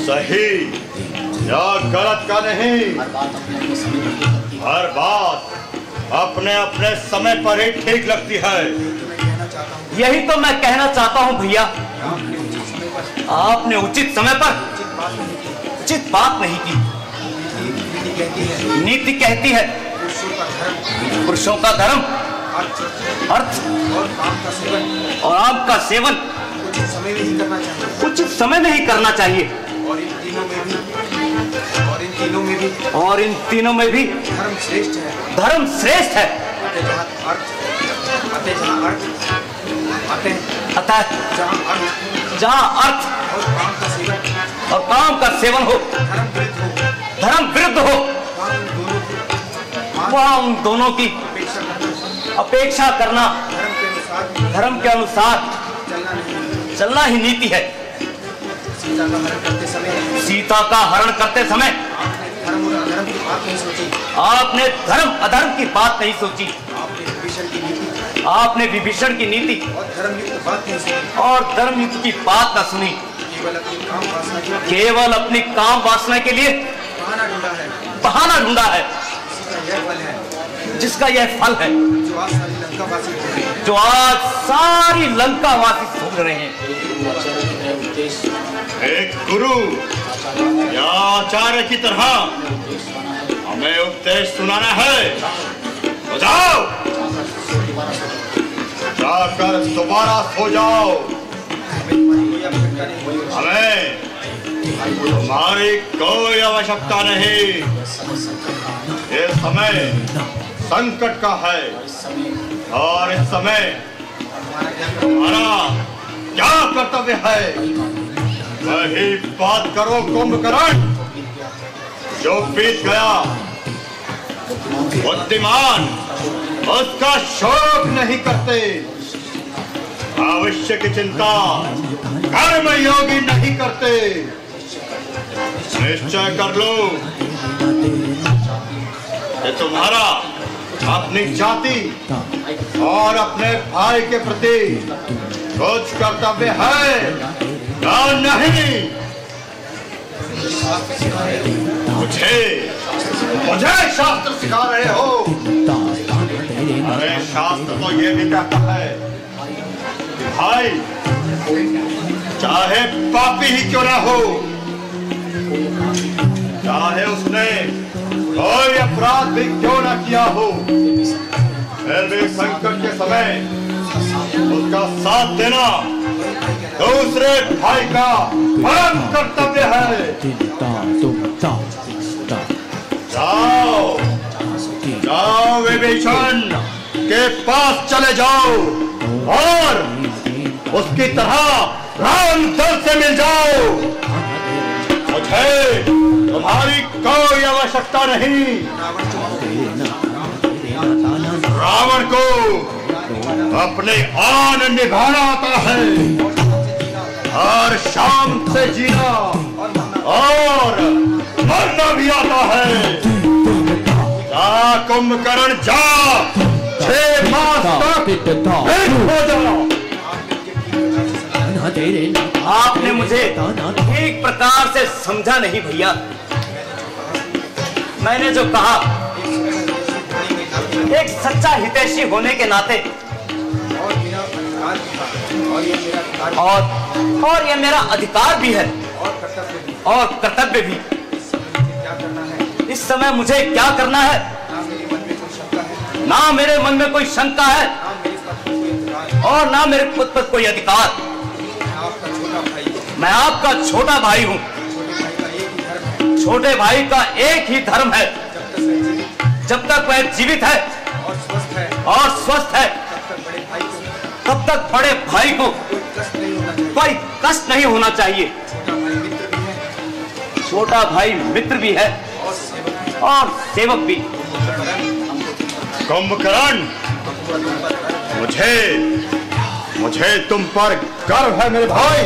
सही या गलत का नहीं, हर बात अपने अपने समय पर ही ठीक लगती है। यही तो मैं कहना चाहता हूं भैया, आपने उचित समय पर उचित बात नहीं की। नीति कहती है पुरुषों का धर्म अर्थ और आम का सेवन उचित समय में ही करना चाहिए। और इन तीनों में भी धर्म श्रेष्ठ है। अतः जहाँ अर्थ और काम का सेवन हो, धर्म विरुद्ध हो, वहाँ उन दोनों की अपेक्षा करना धर्म के अनुसार चलना ही नीति है। सीता का हरण करते समय आपने धर्म अधर्म की बात नहीं सोची, आपने विभीषण की नीति और धर्मयुक्त की बात न सुनी। केवल अपनी काम वासना के लिए बहाना ढूंढा है, जिसका यह फल है जो आज सारी लंका वासी भोग रहे हैं। एक गुरु या आचार्य की तरह हमें उपदेश सुनाना है तो जाओ, जाकर दोबारा सो जाओ। हमें तुम्हारी कोई आवश्यकता नहीं। ये समय संकट का है और इस समय हमारा क्या कर्तव्य है वही बात करो कुंभकर्ण। जो बीत गया बुद्धिमान उसका शोक नहीं करते, भविष्य की चिंता कर्म योगी नहीं करते। निश्चय कर लो कि तुम्हारा अपनी जाति और अपने भाई के प्रति कुछ कर्तव्य है या नहीं। मुझे शास्त्र सिखा रहे हो? अरे शास्त्र तो ये भी कहता है कि भाई चाहे पापी ही क्यों ना हो, चाहे उसने कोई अपराध भी क्यों ना किया हो, फिर भी संकट के समय उसका साथ देना दूसरे भाई का परम कर्तव्य है। जाओ जाओ विभीषण के पास चले जाओ और उसकी तरह राम दल से मिल जाओ। मुझे तुम्हारी कोई आवश्यकता नहीं। रावण को अपने आन निभाना आता है और शाम से जीना और मरना भी आता है। जा कुंभकर्ण जा, 6 मास तक हो जाओ। आपने मुझे ठीक प्रकार से समझा नहीं भैया। मैंने जो कहा, एक सच्चा हितैषी होने के नाते और ये मेरा अधिकार भी है और कर्तव्य भी। इस समय मुझे क्या करना है? ना मेरे मन में कोई शंका है और ना मेरे खुद पर कोई अधिकार। मैं आपका छोटा भाई हूँ। छोटे भाई का एक ही धर्म है, जब तक वह जीवित है और स्वस्थ है तब तक बड़े भाई को कोई कष्ट नहीं होना चाहिए। छोटा भाई मित्र भी है और सेवक भी। कुंभकर्ण, मुझे तुम पर गर्व है मेरे भाई।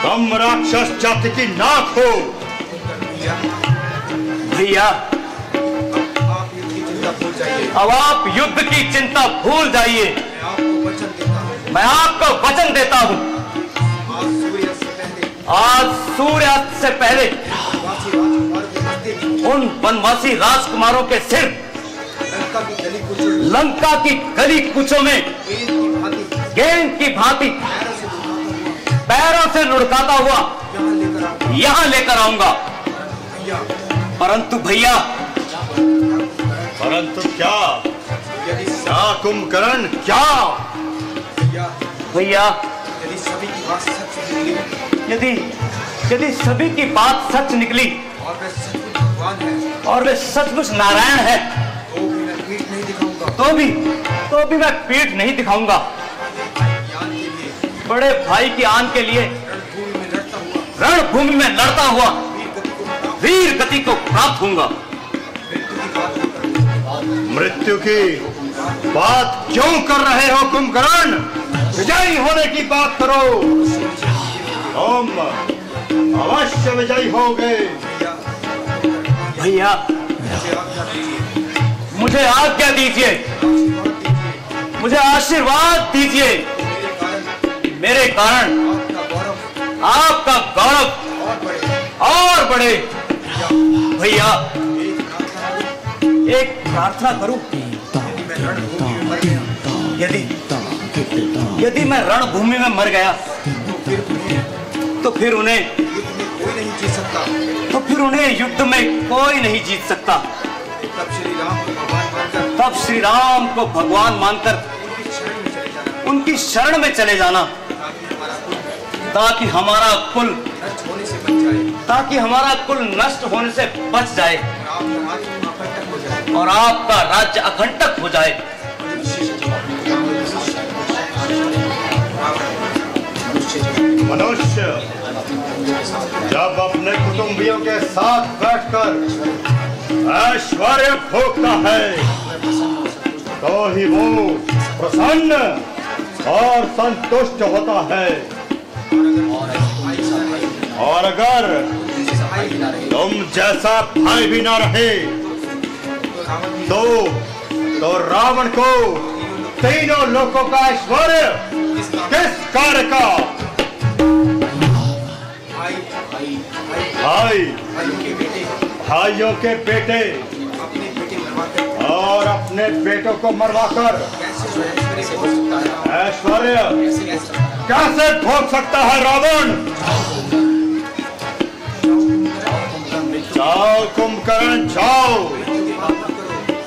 तुम राक्षस जाति की नाक हो। भैया, अब आप युद्ध की चिंता भूल जाइए। मैं आपको वचन देता हूँ, आज सूर्यास्त से पहले उन वनवासी राजकुमारों के सिर लंका की गली कूचों में गेंद की भांति पैरों से लुढ़काता हुआ यहां लेकर आऊंगा। परंतु भैया, परंतु क्या? क्या कुंभकर्ण, क्या? भैया, यदि सभी की बात सच निकली और वे सचमुच नारायण है तो भी मैं पीठ नहीं दिखाऊंगा। बड़े भाई की आन के लिए रणभूमि में लड़ता हुआ वीर गति को प्राप्त होऊंगा। मृत्यु की बात क्यों कर रहे हो कुंभकर्ण? विजयी होने की बात करो। तुम अवश्य विजयी होगे। भैया, मुझे आज्ञा दीजिए, मुझे आशीर्वाद दीजिए। मेरे कारण आपका गौरव और बढ़े। भैया, एक प्रार्थना करूं। यदि मैं रणभूमि में मर गया तो फिर उन्हें युद्ध में कोई नहीं जीत सकता। तब श्री राम को भगवान मानकर उनकी शरण में चले जाना, ताकि हमारा कुल नष्ट होने से बच जाए और आपका राज्य अखंडक हो जाए। मनुष्य जब अपने कुटुंबियों के साथ बैठकर ऐश्वर्य भोगता है तो ही वो प्रसन्न और संतुष्ट होता है। और अगर तुम जैसा भाई भी ना रहे तो रावण को तीनों लोकों का ऐश्वर्य किस कार्य का? भाइयों के बेटे और अपने बेटों को मरवाकर ऐश्वर्य कैसे भोग सकता है रावण? जाओ कुंभकर्ण, जाओ।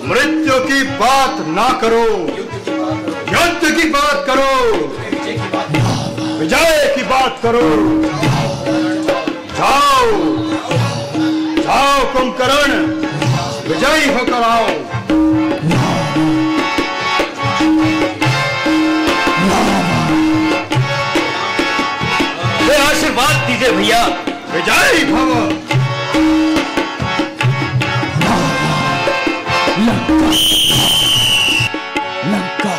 मृत्यु की बात ना करो, युद्ध की बात करो, विजय की बात करो। जाओ जाओ कुंभकर्ण, विजयी होकर आओ। आशीर्वाद दीजिए भैया। विजयी भव। लंका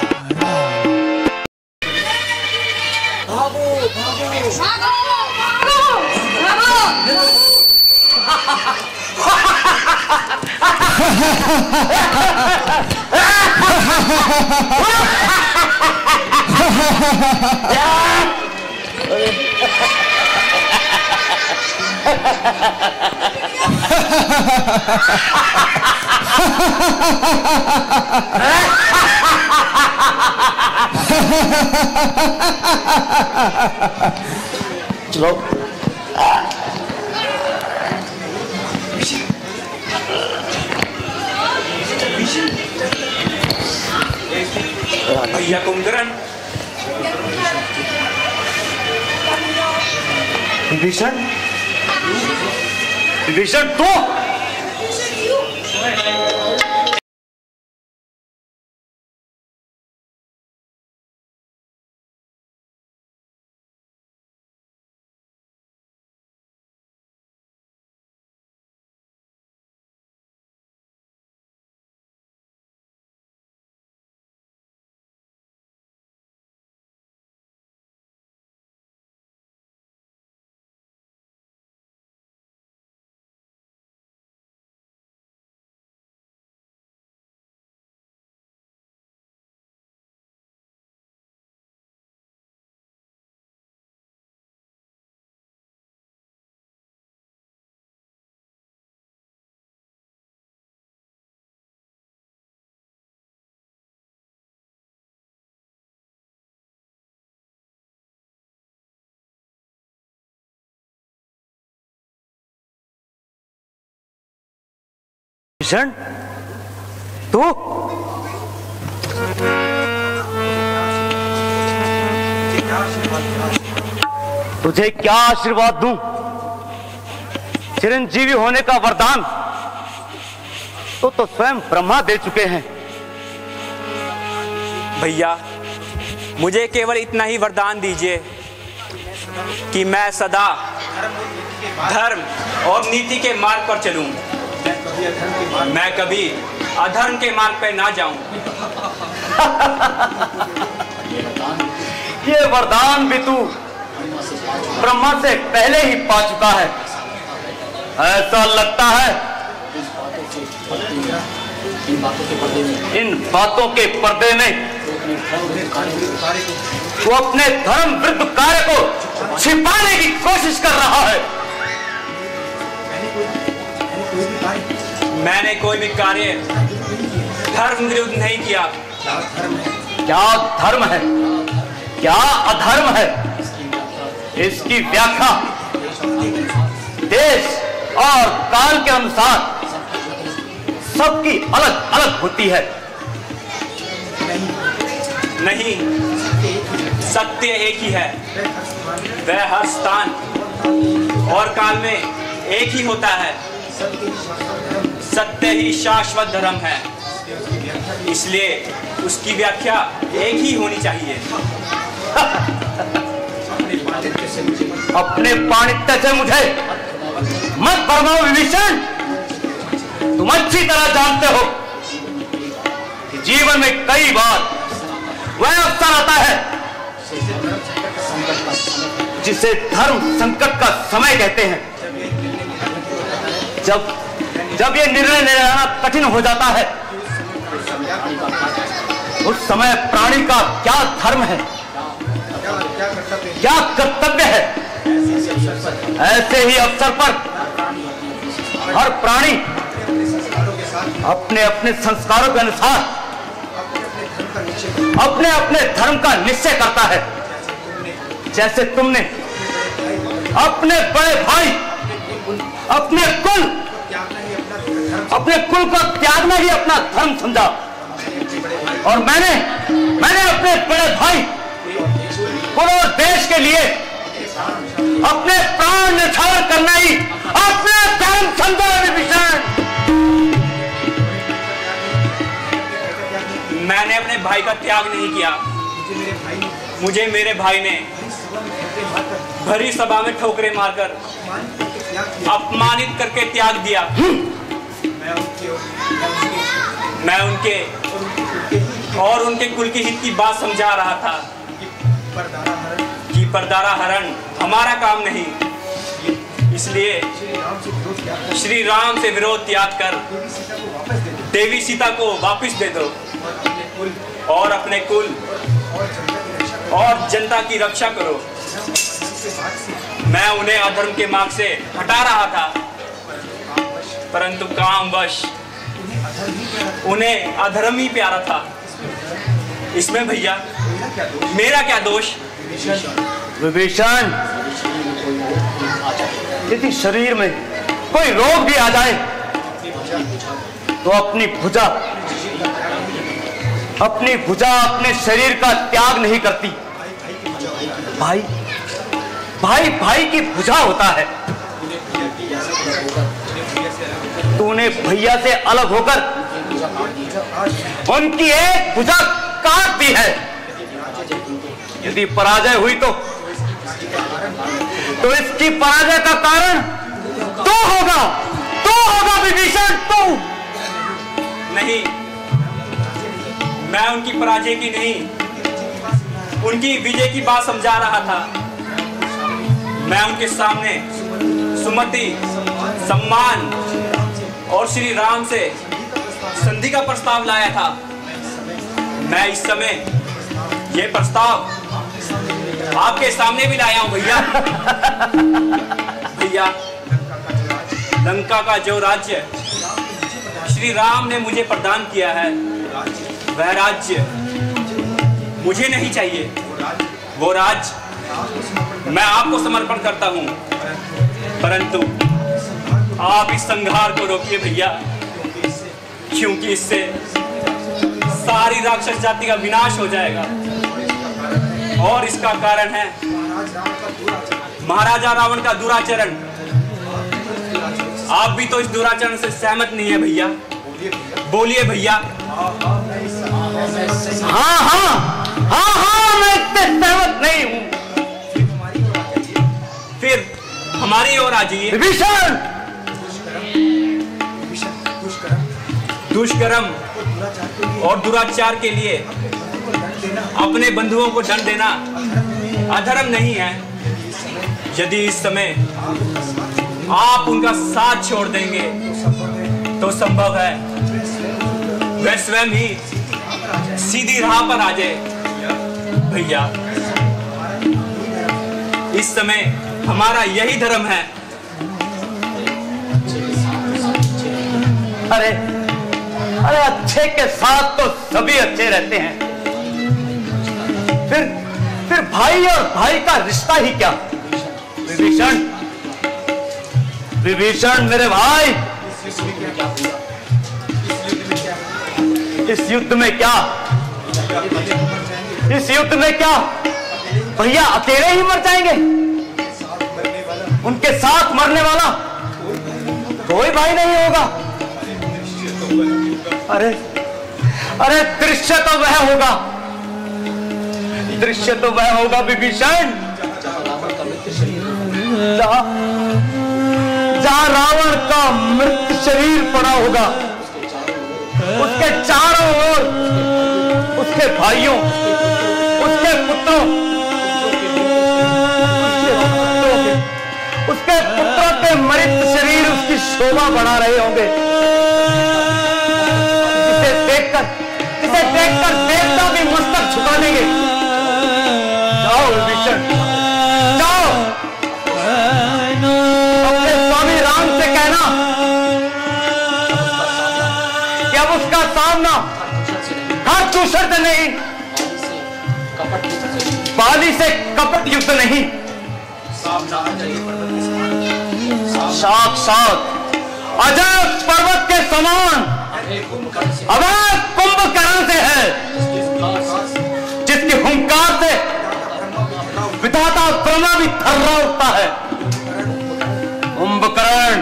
भागो भागो भागो चलो भैया कुंभकर्ण। विभीषण, विभीषण तो विभीषण तू तुझे क्या आशीर्वाद दूं? चिरंजीवी होने का वरदान तो स्वयं ब्रह्मा दे चुके हैं। भैया मुझे केवल इतना ही वरदान दीजिए कि मैं सदा धर्म और नीति के मार्ग पर चलूं, मैं कभी अधर्म के मार्ग पर ना जाऊं। ये वरदान भी तू ब्रह्मा से पहले ही पा चुका है। ऐसा लगता है इन बातों के पर्दे में तू अपने धर्म विरुद्ध कार्य को छिपाने की कोशिश कर रहा है। मैंने कोई भी कार्य धर्म विरुद्ध नहीं किया। क्या धर्म है, क्या अधर्म है, इसकी व्याख्या देश और काल के अनुसार सबकी अलग अलग होती है। नहीं, सत्य एक ही है। वह हर स्थान और काल में एक ही होता है। सत्य ही शाश्वत धर्म है, इसलिए उसकी व्याख्या एक ही होनी चाहिए। अपने पांडित्य से मुझे मत फरमाओ विभीषण। तुम अच्छी तरह जानते हो कि जीवन में कई बार वह अवसर आता है जिसे धर्म संकट का समय कहते हैं। जब ये निर्णय लेना कठिन हो जाता है, उस समय प्राणी का क्या धर्म है, क्या कर्तव्य है। ऐसे ही अवसर पर हर प्राणी अपने अपने संस्कारों के अनुसार अपने अपने धर्म का निश्चय करता है। जैसे तुमने अपने बड़े भाई, अपने कुल, अपने कुल को त्यागना ही अपना धर्म समझा और मैंने अपने बड़े भाई कुल और देश के लिए अपने प्राण न्यौछावर करना ही अपना धर्म समझा। विभीषण, मैंने अपने भाई का त्याग नहीं किया। मुझे मेरे भाई ने भरी सभा में ठोकरें मारकर अपमानित करके त्याग दिया। मैं उनके और उनके कुल के हित की बात समझा रहा था कि परदारा हरण हमारा काम नहीं, इसलिए श्री राम से विरोध त्याग कर देवी सीता को वापस दे दो और अपने कुल और जनता की रक्षा करो। मैं उन्हें अधर्म के मार्ग से हटा रहा था, परंतु कामवश उन्हें अधर्म ही प्यारा था। इसमें भैया मेरा क्या दोष? विभीषण, यदि शरीर में कोई रोग भी आ जाए तो अपनी भुजा अपने शरीर का त्याग नहीं करती। भाई की भुजा होता है। तूने भैया से अलग होकर उनकी एक भुजा काट दी है। यदि पराजय हुई तो इसकी पराजय का कारण तो होगा विभीषण, तो नहीं, मैं उनकी पराजय की नहीं, उनकी विजय की बात समझा रहा था। मैं उनके सामने सुमति, सम्मान और श्री राम से संधि का प्रस्ताव लाया था। मैं इस समय ये प्रस्ताव आपके सामने भी लाया हूं भैया। लंका का जो राज्य श्री राम ने मुझे प्रदान किया है, वह राज्य मुझे नहीं चाहिए। वो राज्य मैं आपको समर्पण करता हूं, परंतु आप इस संहार को रोकिए भैया, क्योंकि इससे सारी राक्षस जाति का विनाश हो जाएगा। और इसका कारण है महाराजा रावण का दुराचरण। आप भी तो इस दुराचरण से सहमत नहीं है भैया? बोलिए भैया। हाँ, मैं इससे सहमत नहीं हूं। फिर हमारी ओर आ जाइए। विभीषण, दुष्कर्म और दुराचार के लिए अपने बंधुओं को दंड देना अधर्म नहीं है। यदि इस समय आप उनका साथ छोड़ देंगे तो संभव है वह स्वयं ही सीधी राह पर आ जाए। भैया, इस समय हमारा यही धर्म है। अरे अच्छे के साथ तो सभी अच्छे रहते हैं। फिर भाई और भाई का रिश्ता ही क्या? विभीषण मेरे भाई, इस युद्ध में क्या भैया अकेले ही मर जाएंगे? उनके साथ मरने वाला कोई भाई नहीं होगा। अरे दृश्य तो वह होगा विभीषण, जहां रावण का मृत शरीर पड़ा होगा, उसके चारों ओर उसके भाइयों, उसके पुत्रों के मृत शरीर उसकी शोभा बढ़ा रहे होंगे। जिसे देखकर देवता भी मस्तक झुका देंगे। जाओ विभीषण, जाओ, अपने स्वामी राम से कहना कि अब उसका सामना हर शर्त नहीं, बाली से कपट युद्ध नहीं, साक्षात अजय पर्वत के के समान अवैध कुंभकर्ण से है, जिसकी हुंकार से विधाता ब्रह्मा भी थर्रा उठता है। कुंभकर्ण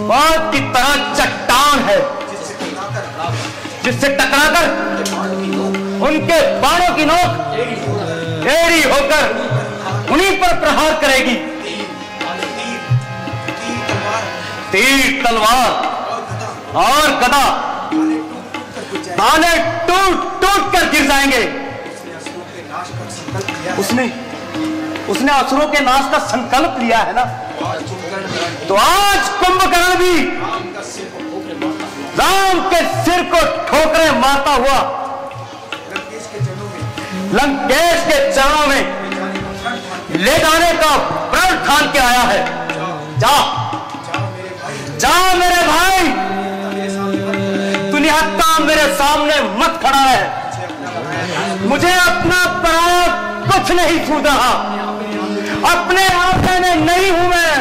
मौत की तरह चट्टान है, जिससे टकराकर उनके बाणों की नोक एड़ी होकर उन्हीं पर प्रहार करेगी। तीर तलवार और गदा भाले टूट टूट कर गिर जाएंगे। उसने असुरों के नाश का संकल्प लिया है ना, तो आज कुंभकर्ण भी राम के सिर को ठोकरें मारता हुआ लंकेश के चरणों में ले जाने का प्रण ठान के आया है। जा जा मेरे भाई, तू निहत्था मेरे सामने मत खड़ा है। मुझे अपना पराया कुछ नहीं सूझ रहा, अपने आप में नहीं हूं मैं।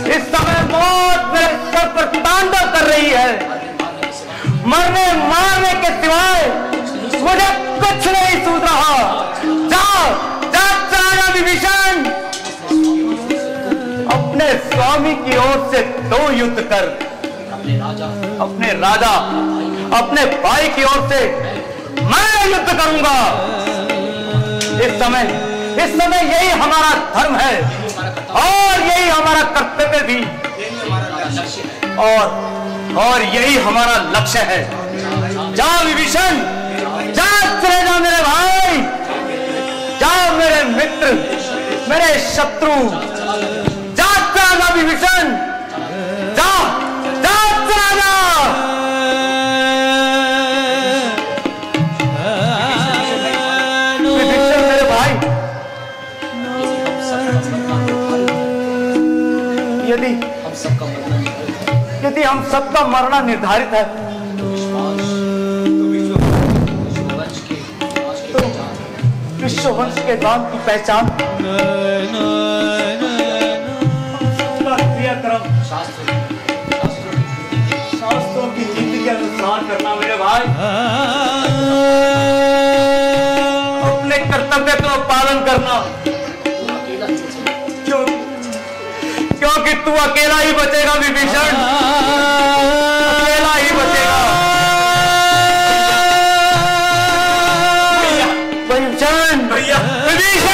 इस समय मौत मेरे सर पर तांडव कर रही है। मरने मारने के सिवाय मुझे कुछ नहीं सूझ रहा। जाओ जा विभीषण, अपने स्वामी की ओर से दो युद्ध कर। अपने राजा अपने भाई की ओर से मैं युद्ध करूंगा। इस समय यही हमारा धर्म है और यही हमारा कर्तव्य भी, और यही हमारा लक्ष्य है। जा विभीषण, जा चले जा मेरे भाई, जा मेरे मित्र, मेरे शत्रु, जा विभीषण, जा चला जा। विभीषण मेरे भाई, यदि हम सबका मरना निर्धारित है, तो विश्ववंश के नाम की पहचान क्रियाक्रम शास्त्रों की नीति के अनुसार करना मेरे भाई। अपने कर्तव्य का पालन करना, क्योंकि तू अकेला ही बचेगा विभीषण, अकेला ही बचेगा। विभीषण, विभीषण,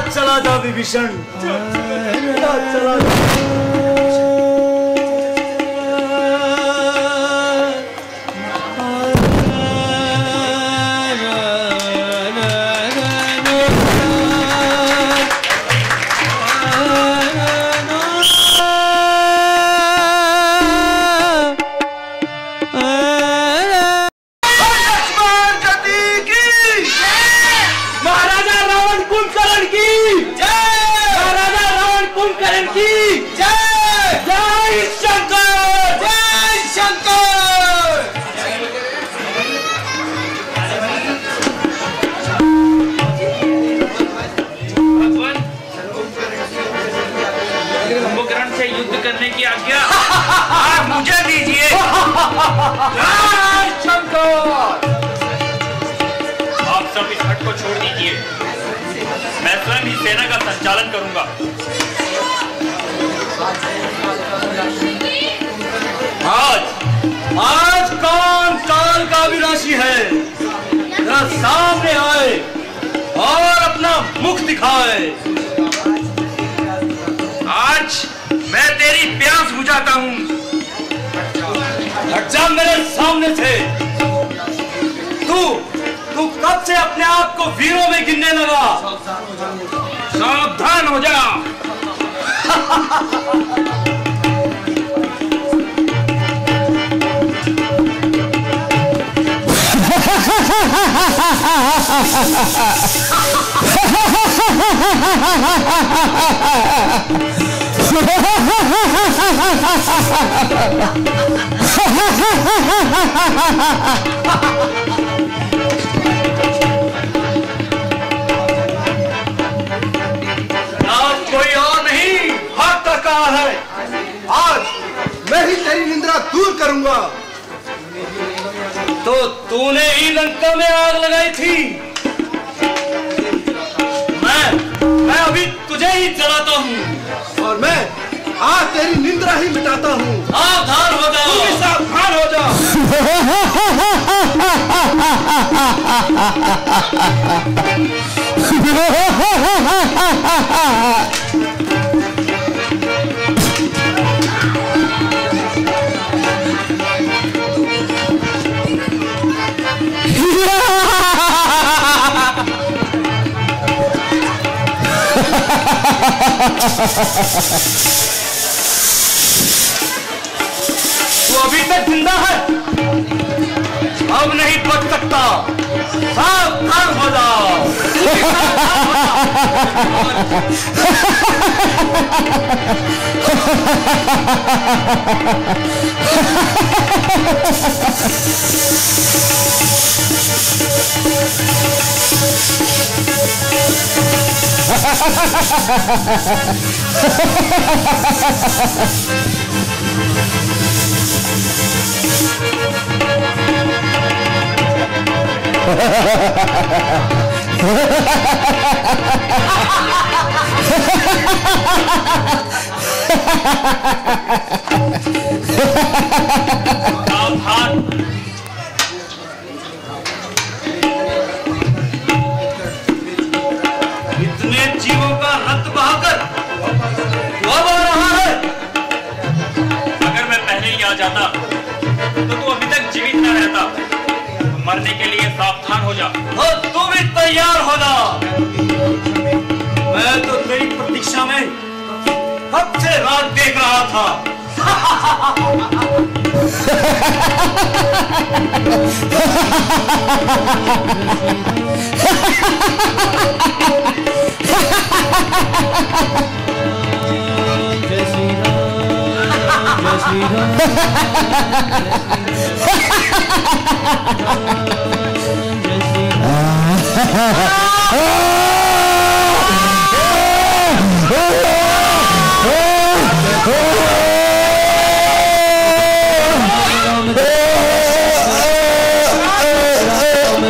चला जा विभीषण, चला जा। आप सब इस हट को छोड़ दीजिए, मैं स्वयं ही सेना का संचालन करूंगा। आज कौन काल का अविनाशी है, जरा सामने आए और अपना मुख दिखाए। आज मैं तेरी प्यास बुझाता हूं। हट जा मेरे सामने से। तू कब से अपने आप को वीरों में गिनने लगा? सावधान हो जा। कोई और नहीं, हाथ तक कहा है। आज मैं ही तेरी निंद्रा दूर करूंगा। तो तूने ही लंका में आग लगाई थी। मैं अभी तुझे ही जलाता हूँ और मैं आज तेरी निंद्रा ही मिटाता हूँ। सावधान हो जा, तू भी सावधान हो जा। तू अभी तक जिंदा है, अब नहीं बच सकता। सावधान हो जाओ। इतने जीवों का रक्त बहाकर अब आ रहा है। अगर मैं पहले ही आ जाता तो तू अभी तक जीवित न रहता। मरने के लिए सावधान हो जा। और तू भी तैयार हो जा। मैं तो तेरी प्रतीक्षा में कब से रात देख रहा था। जय श्री राम, जय श्री राम, जय श्री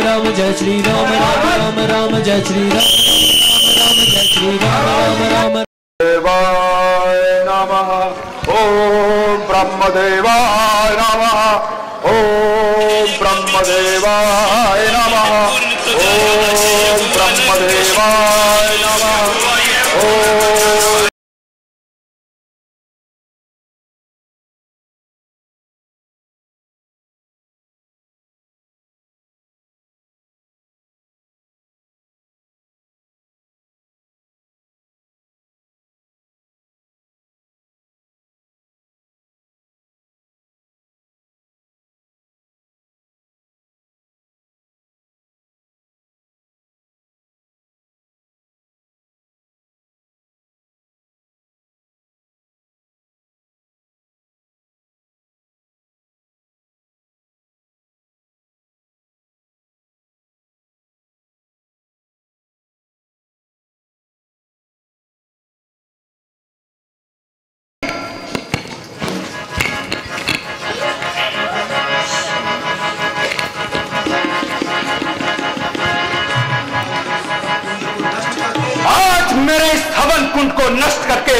राम, जय श्री राम, राम राम, जय श्री राम, राम जय श्री राम, राम राम। देवाय नमः। ओम ब्रह्मदेवाय नमः। ओम ब्रह्मदेवाय नमः। ओम ब्रह्मदेवाय नमः। ओम मेरे इस हवन कुंड को नष्ट करके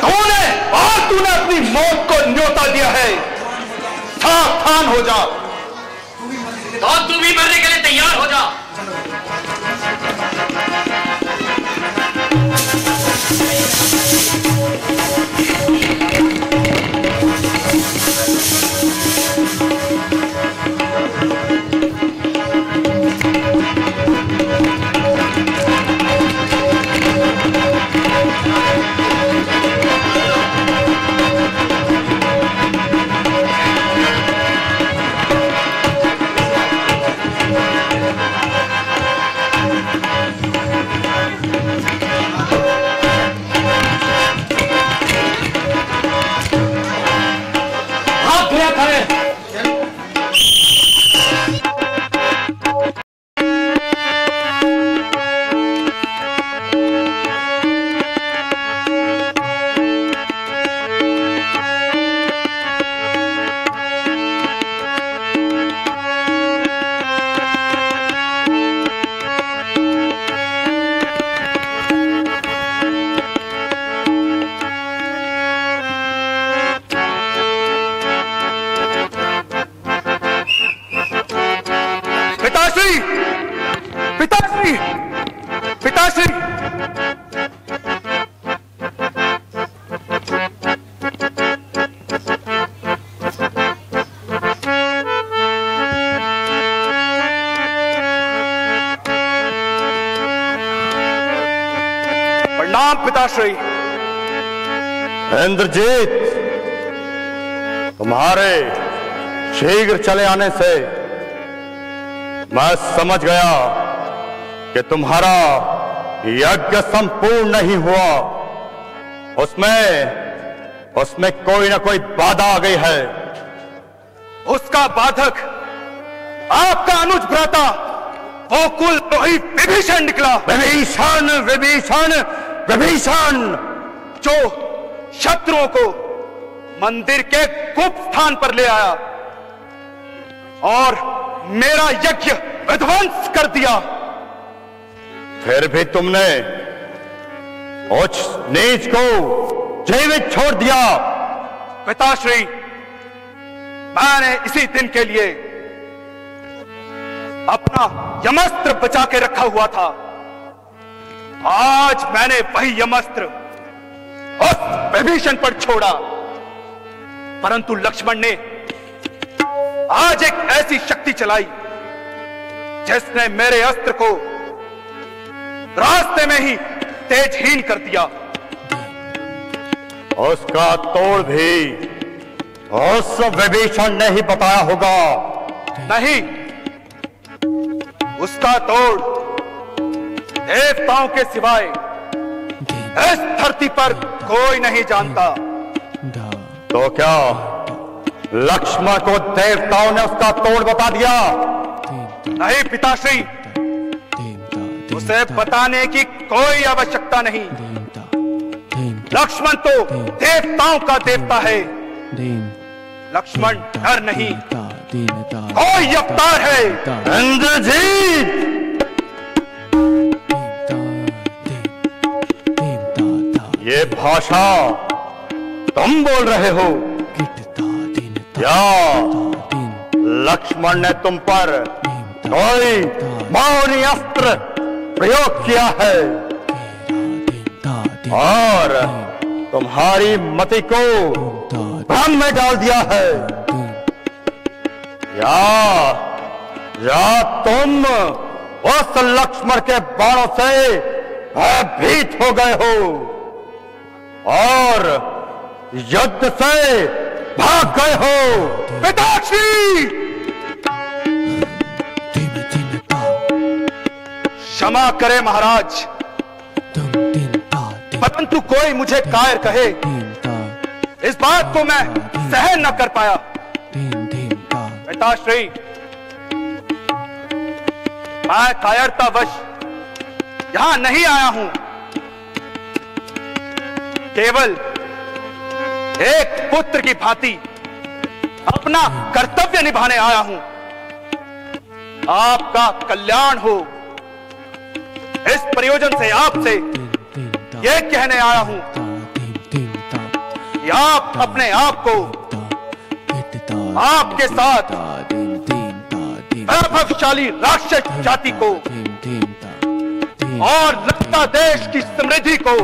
तूने अपनी मौत को न्योता दिया है। सावधान हो जा। तो तू भी मरने के लिए तैयार हो जा। पिताश्री, पिताश्री, पिताश्री। प्रणाम पिताश्री। इंद्रजीत, तुम्हारे शीघ्र चले आने से मैं समझ गया कि तुम्हारा यज्ञ संपूर्ण नहीं हुआ। उसमें कोई ना कोई बाधा आ गई है। उसका बाधक आपका अनुज भ्राता वो कुलद्रोही विभीषण निकला। विभीषण, विभीषण, विभीषण, जो शत्रुओं को मंदिर के गुप्त स्थान पर ले आया और मेरा यज्ञ विध्वंस कर दिया। फिर भी तुमने उस नीच को जीवित छोड़ दिया। पिताश्री, मैंने इसी दिन के लिए अपना यमस्त्र बचा के रखा हुआ था। आज मैंने वही यमस्त्र उस विभीषण पर छोड़ा, परंतु लक्ष्मण ने आज एक ऐसी शक्ति चलाई जिसने मेरे अस्त्र को रास्ते में ही तेजहीन कर दिया। उसका तोड़ भी उस विभीषण ने ही बताया होगा। नहीं, उसका तोड़ देवताओं के सिवाय इस धरती पर कोई नहीं जानता। तो क्या लक्ष्मण को देवताओं ने उसका तोड़ बता दिया? नहीं पिताश्री, उसे बताने की कोई आवश्यकता नहीं। लक्ष्मण तो देवताओं का देवता है। लक्ष्मण डर नहीं, कोई अवतार है। इंद्रजीत, ये भाषा तुम बोल रहे हो? क्या लक्ष्मण ने तुम पर कोई मौनी अस्त्र प्रयोग किया है और तुम्हारी मति को भ्रम में डाल दिया है? या तुम उस लक्ष्मण के बाणों से भयभीत हो गए हो और युद्ध से भाग गए हो? पिताश्री, क्षमा करे महाराज, परंतु कोई मुझे कायर कहे, इस बात को मैं सहन न कर पाया। पिताश्री, मैं कायरतावश यहां नहीं आया हूं, केवल एक पुत्र की भांति अपना कर्तव्य निभाने आया हूं। आपका कल्याण हो, इस प्रयोजन से आपसे यह कहने आया हूं कि आप अपने आप को आपके साथ वैभवशाली राक्षस जाति को और लता देश की समृद्धि को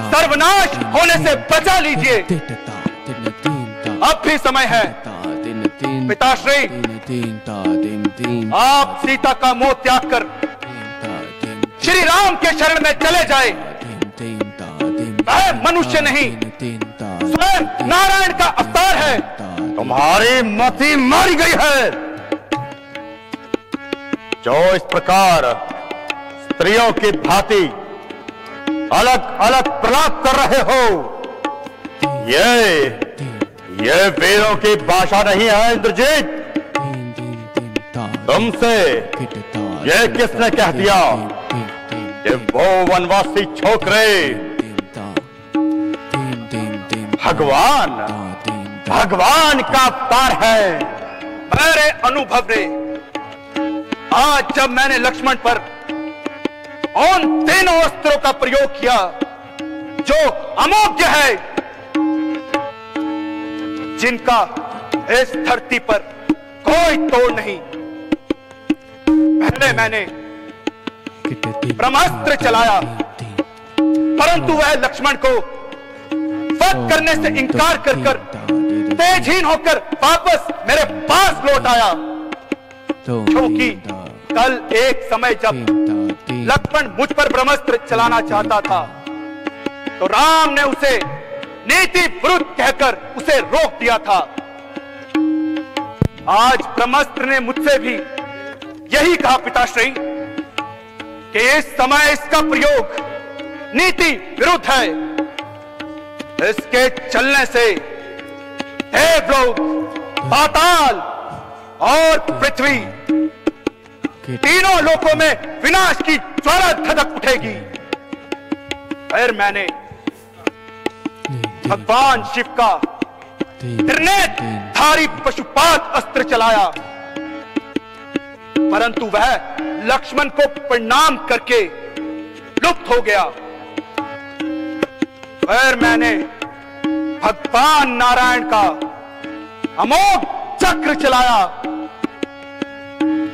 सर्वनाश होने से बचा लीजिए। अब भी समय है। पिताश्री, आप सीता का मोह त्याग कर श्री राम के शरण में चले जाए। वह मनुष्य नहीं, स्वयं नारायण का अवतार है। तुम्हारी मति मारी गई है। जो इस प्रकार स्त्रियों की भांति अलग अलग प्रलाप कर रहे हो, ये वीरों की भाषा नहीं है। इंद्रजीत, तुमसे ये किसने कह दिया कि वो वनवासी छोकरे भगवान का अवतार है? मेरे अनुभव ने आज जब मैंने लक्ष्मण पर उन तीनों अस्त्रों का प्रयोग किया जो अमोघ्य है, जिनका इस धरती पर कोई तोड़ नहीं, मैंने ब्रह्मास्त्र चलाया, परंतु वह लक्ष्मण को वध करने से इनकार कर तेजहीन होकर वापस मेरे पास लौट आया। क्योंकि कल एक समय जब लक्ष्मण मुझ पर ब्रह्मास्त्र चलाना चाहता था तो राम ने उसे नीति विरुद्ध कहकर उसे रोक दिया था। आज ब्रह्मास्त्र ने मुझसे भी यही कहा पिताश्री कि इस समय इसका प्रयोग नीति विरुद्ध है। इसके चलने से देवलोक, पाताल और पृथ्वी तीनों लोकों में विनाश की ज्वाला धधक उठेगी। फिर मैंने भगवान शिव का त्रिनेत्रधारी पशुपात अस्त्र चलाया, परंतु वह लक्ष्मण को प्रणाम करके लुप्त हो गया। फिर मैंने भगवान नारायण का अमोघ चक्र चलाया,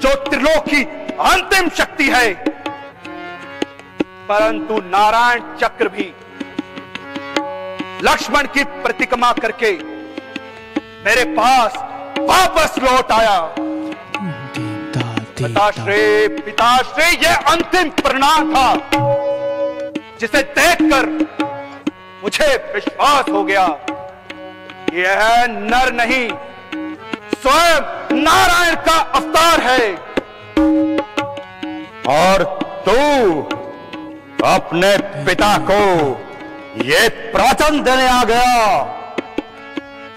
जो त्रिलोक की अंतिम शक्ति है, परंतु नारायण चक्र भी लक्ष्मण की प्रतिक्रमा करके मेरे पास वापस लौट आया। पिताश्री यह अंतिम परिणाम था जिसे देखकर मुझे विश्वास हो गया यह नर नहीं स्वयं नारायण का अवतार है। और तू अपने पिता को ये प्रवचन देने आ गया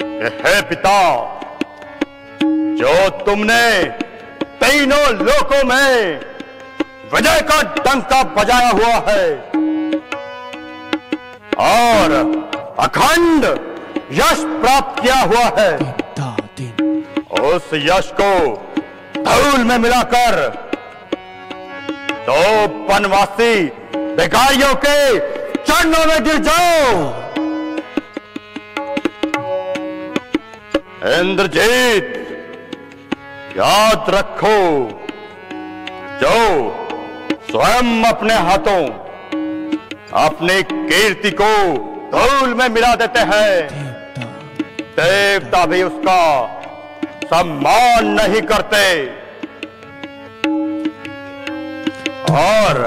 कि हे पिता, जो तुमने तीनों लोकों में विजय का डंका बजाया हुआ है और अखंड यश प्राप्त किया हुआ है, उस यश को धूल में मिलाकर दो वनवासी भिखारियों के चरणों में गिर जाओ। इंद्रजीत, याद रखो, जो स्वयं अपने हाथों अपनी कीर्ति को धूल में मिला देते हैं, देवता भी उसका सम्मान नहीं करते और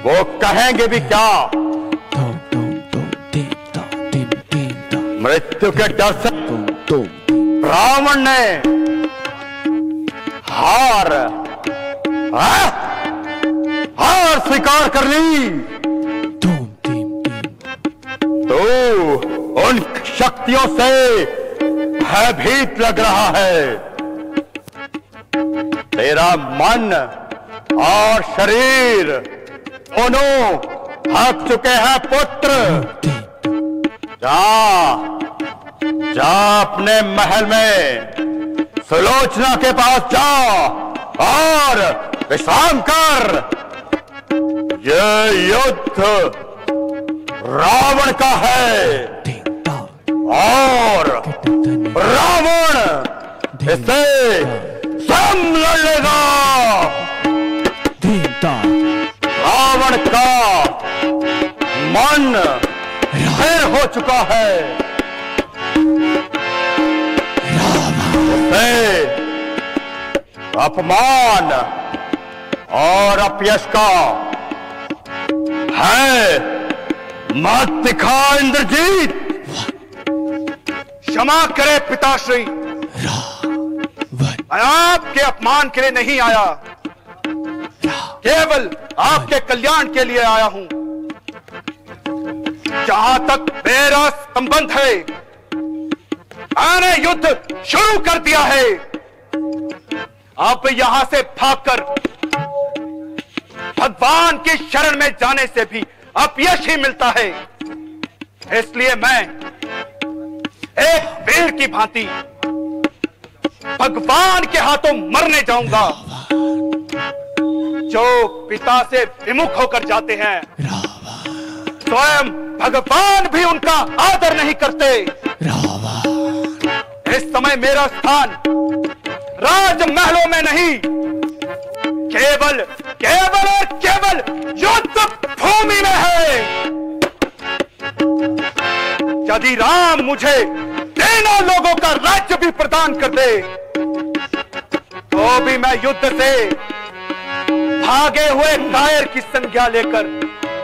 वो कहेंगे भी क्या? मृत्यु के डर से रावण ने हार स्वीकार कर ली। तो उन शक्तियों से भयभीत लग रहा है। तेरा मन और शरीर दोनों थक चुके हैं पुत्र। जा अपने महल में सुलोचना के पास जा और विश्राम कर। ये युद्ध रावण का है और रावण इसे स्वयं लड़ लेगा। रावण का मन स्थिर हो चुका है। उसे अपमान और अपयश का है मत दिखा इंद्रजीत। क्षमा करे पिताश्री, मैं आपके अपमान के लिए नहीं आया, केवल आपके कल्याण के लिए आया हूं। जहां तक मेरा संबंध है, मैंने युद्ध शुरू कर दिया है। अब यहां से भागकर भगवान की शरण में जाने से भी अपयश ही मिलता है। इसलिए मैं एक वीर की भांति भगवान के हाथों मरने जाऊंगा। जो पिता से विमुख होकर जाते हैं, स्वयं भगवान भी उनका आदर नहीं करते। इस समय मेरा स्थान राजमहलों में नहीं, केवल केवल और केवल युद्ध भूमि में है। यदि राम मुझे तीनों लोगों का राज्य भी प्रदान कर दे तो भी मैं युद्ध से भागे हुए कायर की संज्ञा लेकर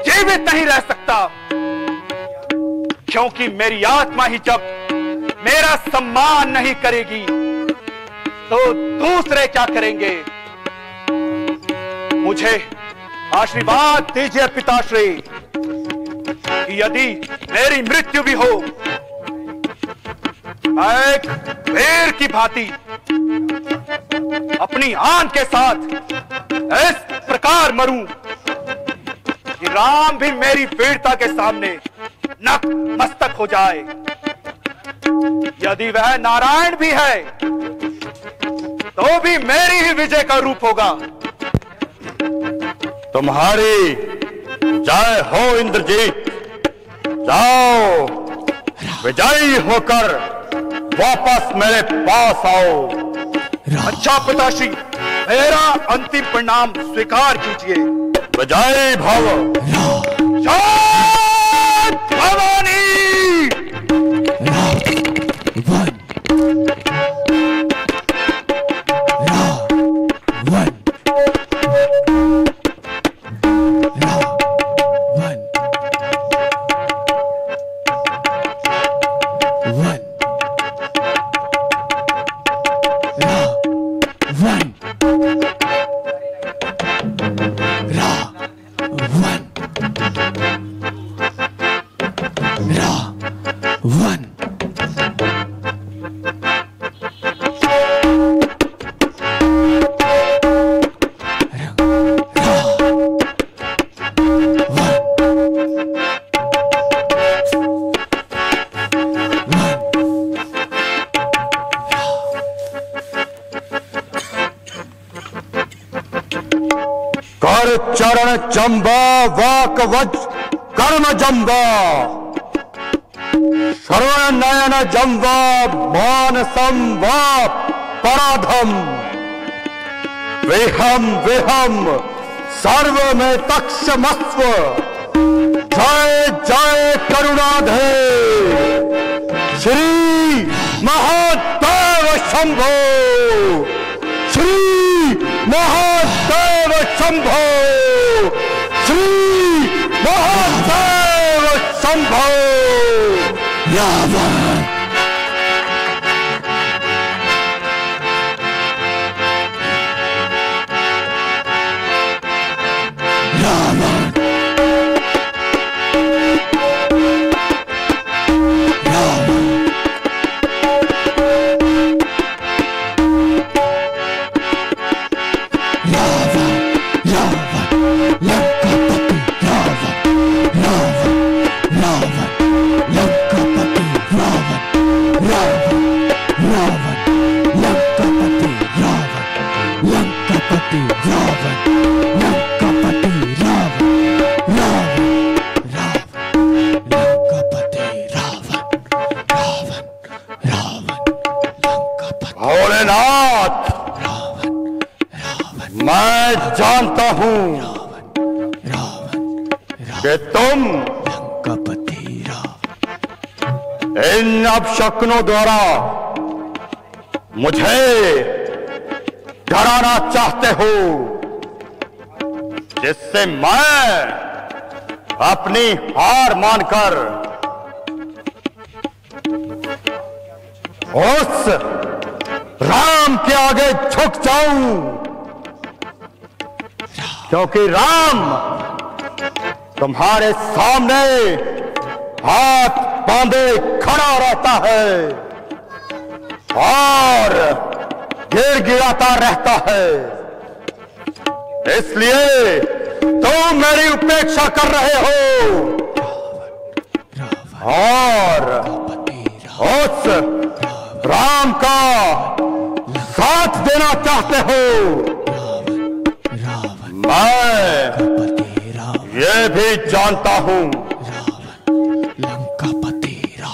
जीवित नहीं रह सकता, क्योंकि मेरी आत्मा ही जब मेरा सम्मान नहीं करेगी तो दूसरे क्या करेंगे। मुझे आशीर्वाद दीजिए पिताश्री कि यदि मेरी मृत्यु भी हो, मैं एक वीर की भांति अपनी आन के साथ इस प्रकार मरूं कि राम भी मेरी वीरता के सामने नक मस्तक हो जाए। यदि वह नारायण भी है तो भी मेरी ही विजय का रूप होगा। तुम्हारी जय हो इंद्रजीत, जाओ विजयी होकर वापस मेरे पास आओ। अच्छा पिताश्री, मेरा अंतिम परिणाम स्वीकार कीजिए। विजयी भव। जय भवानी। चरण जंबा वाक वज कर्म जंबा श्रवण नयन जंबा मान संवा पराधम वेहम वेहम सर्व में तक्षमस्व जय जय करुणाधे श्री महादेव शंभो श्री महादेव शंभो श्री महादेव शंभो। रावण मैं जानता हूं कि तुम इन अपशकुनों द्वारा मुझे डराना चाहते हो, जिससे मैं अपनी हार मानकर उस राम के आगे झुक जाऊं, क्योंकि राम तुम्हारे सामने हाथ बांधे खड़ा रहता है और गिड़गिड़ाता रहता है। इसलिए तुम मेरी उपेक्षा कर रहे हो और उस राम का साथ देना चाहते हो। मैं ये भी जानता हूं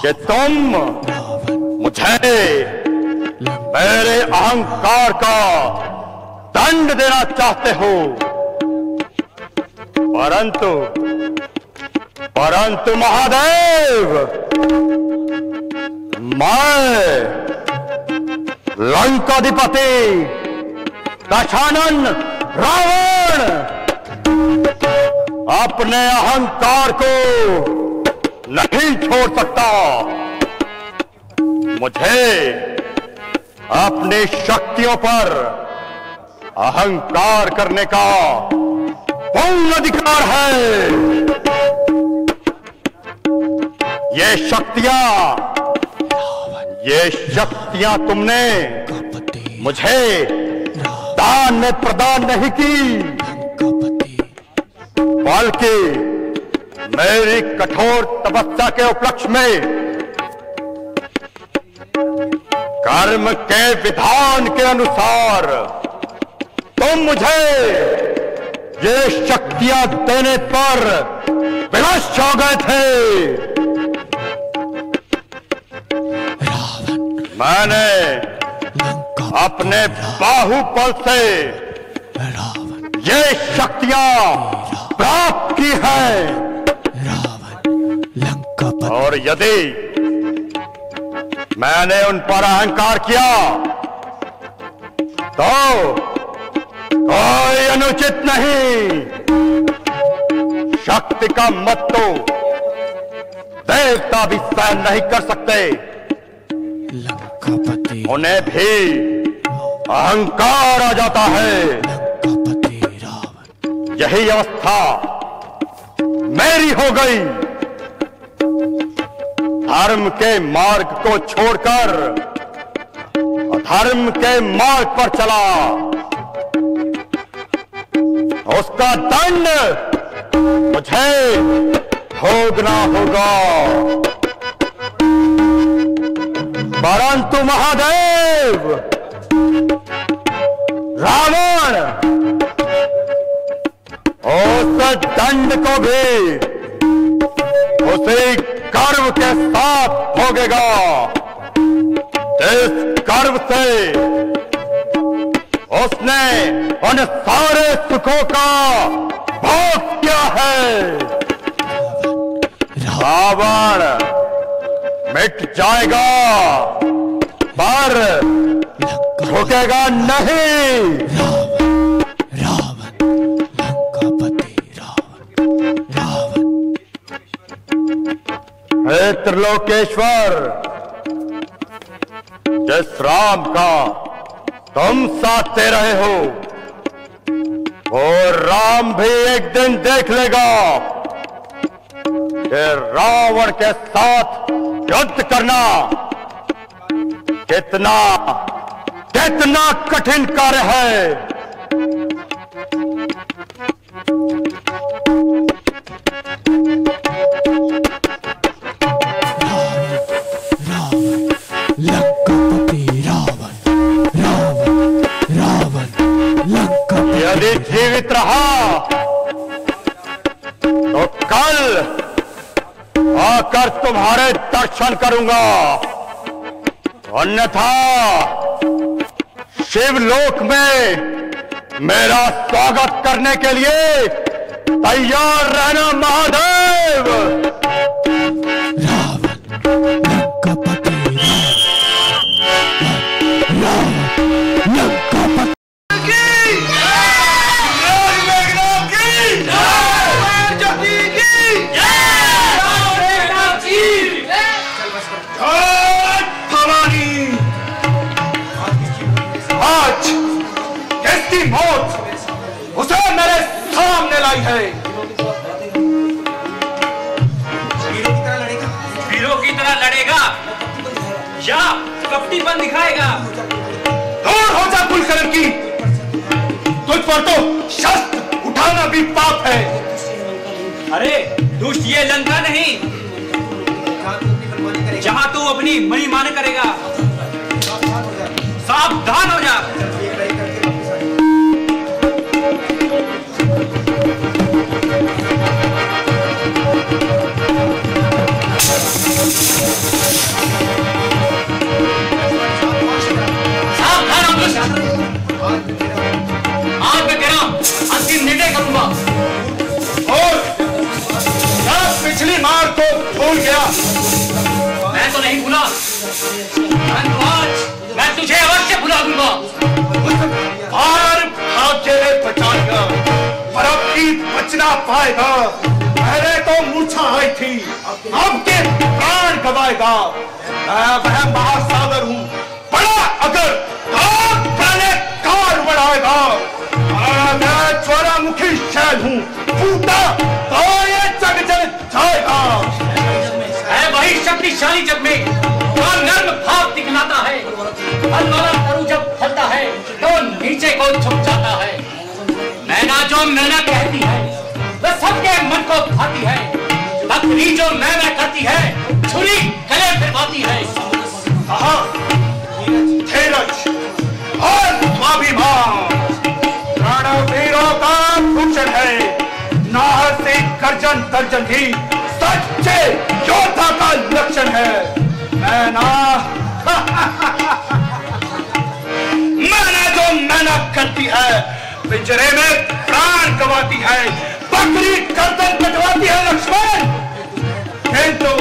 कि तुम मुझे मेरे अहंकार का दंड देना चाहते हो, परंतु महादेव, मैं लंकाधिपति दशानन रावण अपने अहंकार को नहीं छोड़ सकता। मुझे अपनी शक्तियों पर अहंकार करने का पूर्ण अधिकार है। ये शक्तियां तुमने मुझे दान में प्रदान नहीं की, बल्कि मेरी कठोर तपस्या के उपलक्ष्य में कर्म के विधान के अनुसार तुम मुझे ये शक्तियां देने पर विवश हो गए थे। मैंने अपने बाहुबल से ये शक्तियां प्राप्त की है, और यदि मैंने उन पर अहंकार किया तो कोई अनुचित नहीं। शक्ति का मत तो देवता भी सहन नहीं कर सकते, उन्हें भी अहंकार आ जाता है। यही अवस्था मेरी हो गई। धर्म के मार्ग को छोड़कर अधर्म के मार्ग पर चला, उसका दंड मुझे भोगना होगा। परंतु महादेव, रावण उस दंड को भी उसी कर्म के साथ भोगेगा जिस कर्म से उसने उन सारे सुखों का भोग किया है। रावण मिट जाएगा पर झुकेगा नहीं। हे त्रिलोकेश्वर, जिस राम का तुम साथ दे रहे हो, वो राम भी एक दिन देख लेगा कि रावण के साथ युद्ध करना कितना कठिन कार्य है। यदि जीवित रहा तो कल आकर तुम्हारे दर्शन करूंगा, अन्यथा शिवलोक में मेरा स्वागत करने के लिए तैयार रहना महादेव। उसे मेरे सामने लाई है। वीरों की तरह लड़ेगा या कपटीपन दिखाएगा? दूर हो जा कुलकर्म की, तुझ पर तो शस्त्र उठाना भी पाप है। अरे दुष्ट, ये लंका नहीं जहां तू अपनी मनमानी करेगा। सावधान हो जा। भूल गया? मैं तो नहीं भूला, परंतु आज मैं तुझे अवश्य भुला दूंगा। बाहर भाग्य ने बचाएगा, पर अब की बचना पाएगा। पहले तो मूर्छा आई थी, अब के प्राण गवाएगा। मैं वह महासागर हूँ, बड़ा अगर पहले काल बढ़ाएगा। मैं ज्वालामुखी शैल हूँ, फूटा तो ये जग जल जाएगा। है वही शक्तिशाली जग में जो नर्म भाव दिखलाता है। फल वाला तरु जब फलता है तो नीचे को झुक जाता है। मैना जो मैना कहती है वह सबके मन को भाती है। बकरी जो मैं करती है छुरी गले फिरवाती है। धीरज और स्वाभिमान रणवीरों का भूषण है। नाहर से गर्जन तर्जन ही सच्चे योद्धा का लक्षण है। मैना जो मैना करती है पिंजरे में प्राण गवाती है। बकरी गर्दन कटवाती है लक्ष्मण, किंतु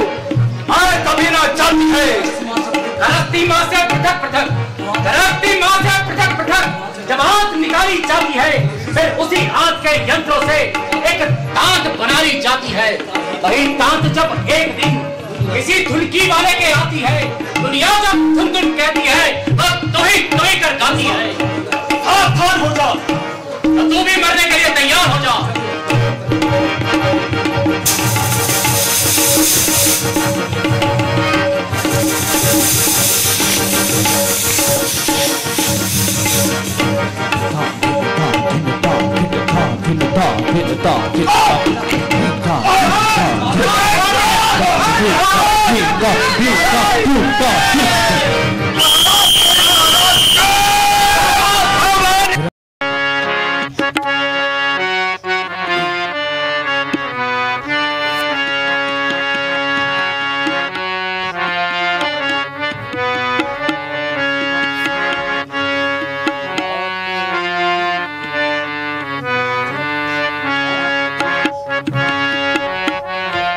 मैं कभी ना चाहती है। धरती माँ से पृथक पृथक, धरती माँ से पृथक पृथक जब आंत निकाली जाती है फिर उसी आंत के यंत्रों से एक तांत बना ली जाती है। वही तांत जब एक दिन किसी धुनकी वाले के आती है, दुनिया जब धुन धुन कहती है तब तो ही कर गाती है। सावधान हो जा, तो तू भी मरने के लिए तैयार हो जा।